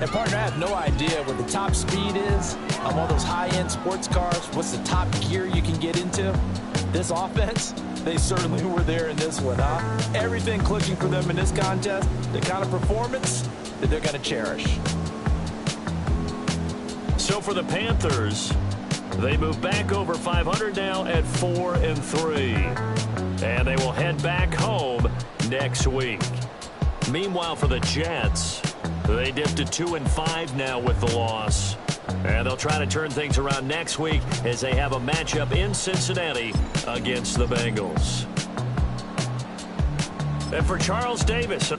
And partner, I have no idea what the top speed is on one of those high-end sports cars. What's the top gear you can get into? This offense, they certainly were there in this one, huh? Everything clicking for them in this contest, the kind of performance that they're going to cherish. So for the Panthers, they move back over 500 now at 4-3. And they will head back home next week. Meanwhile, for the Jets, they dipped to 2-5 now with the loss. And they'll try to turn things around next week as they have a matchup in Cincinnati against the Bengals. And for Charles Davis.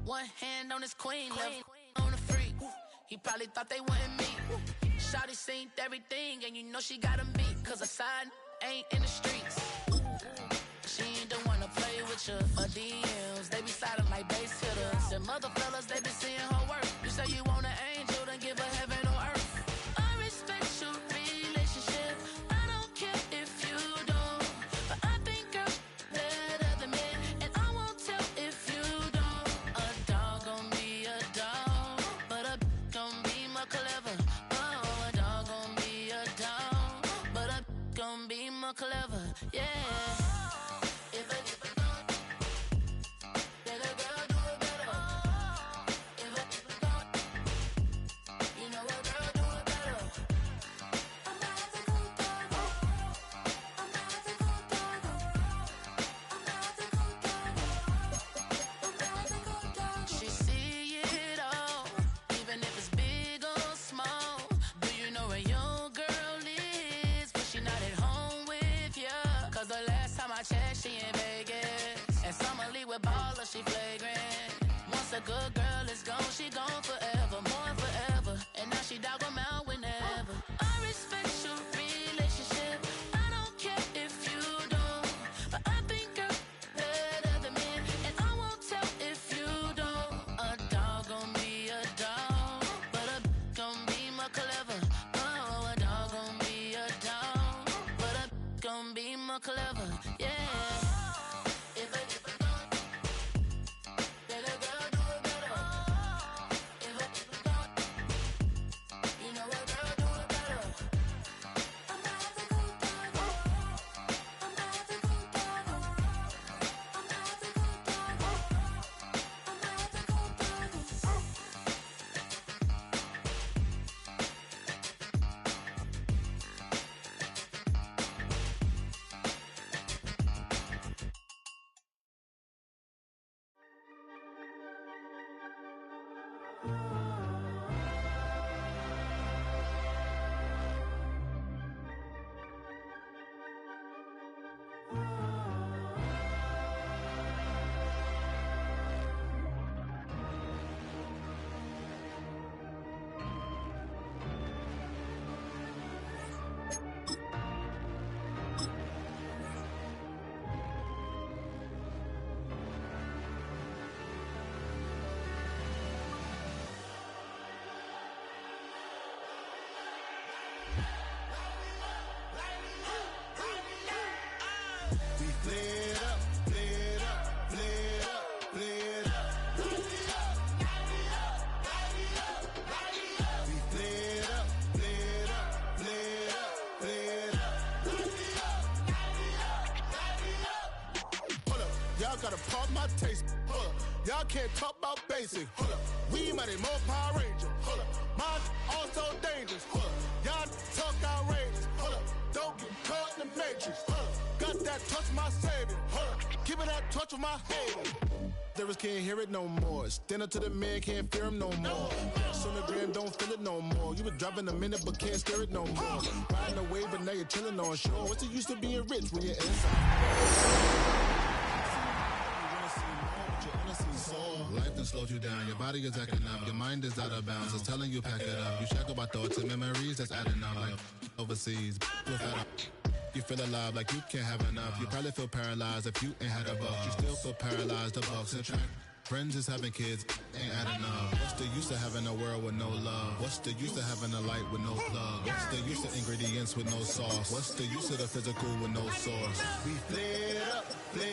One hand on his queen. Left on the freak. He probably thought they wouldn't meet. Shawty seen everything, and you know she got him beat. Cause her side ain't in the streets. She ain't the one to play with you. Her DMs, they be sliding like base hitters. And mother fellas, they be seeing her work. You say you want an angel, then give her heaven on earth. I respect your relationship. I don't care if you don't. But I think girls better than men. And I won't tell if you don't. A dog gon' be a dog. But a gon' be more clever. Oh, a dog gon' be a dog. But a gon' be more clever. Yeah. She in Vegas, and Summer Lee with baller, she flagrant. Once a good girl is gone, she gone forever, more forever. And now she dog 'em out whenever. I respect your relationship. I don't care if you don't, but I think girls better than men, and I won't tell if you don't. A dog gon' be a dog, but a gon' be more clever. Oh, a dog gon' be a dog, but a gon' be more clever. Yeah. Gotta pop my taste. Y'all can't talk about basic. We mighty more Power Ranger. Mine also dangerous. Y'all talk outrageous. Don't get caught in the matrix. Got that touch my savior. Give me that touch with my hater. Lyrics can't hear it no more. Stand up to the man, can't fear him no more. On the gram, don't feel it no more. You been driving a minute, but can't steer it no more. Riding away, but now you're chilling on shore. What's the use of being rich when you're inside? Life done slowed you down, your body is acting up, your mind is out of bounds, it's telling you pack it up. You shackle by thoughts and memories that's adding up like overseas. You feel alive like you can't have enough. You probably feel paralyzed if you ain't had a buck. You still feel paralyzed, the bucks and track. Friends is having kids, ain't adding up. What's the use of having a world with no love? What's the use of having a light with no plug? What's the use of ingredients with no sauce? What's the use of the physical with no source? We flared up, flared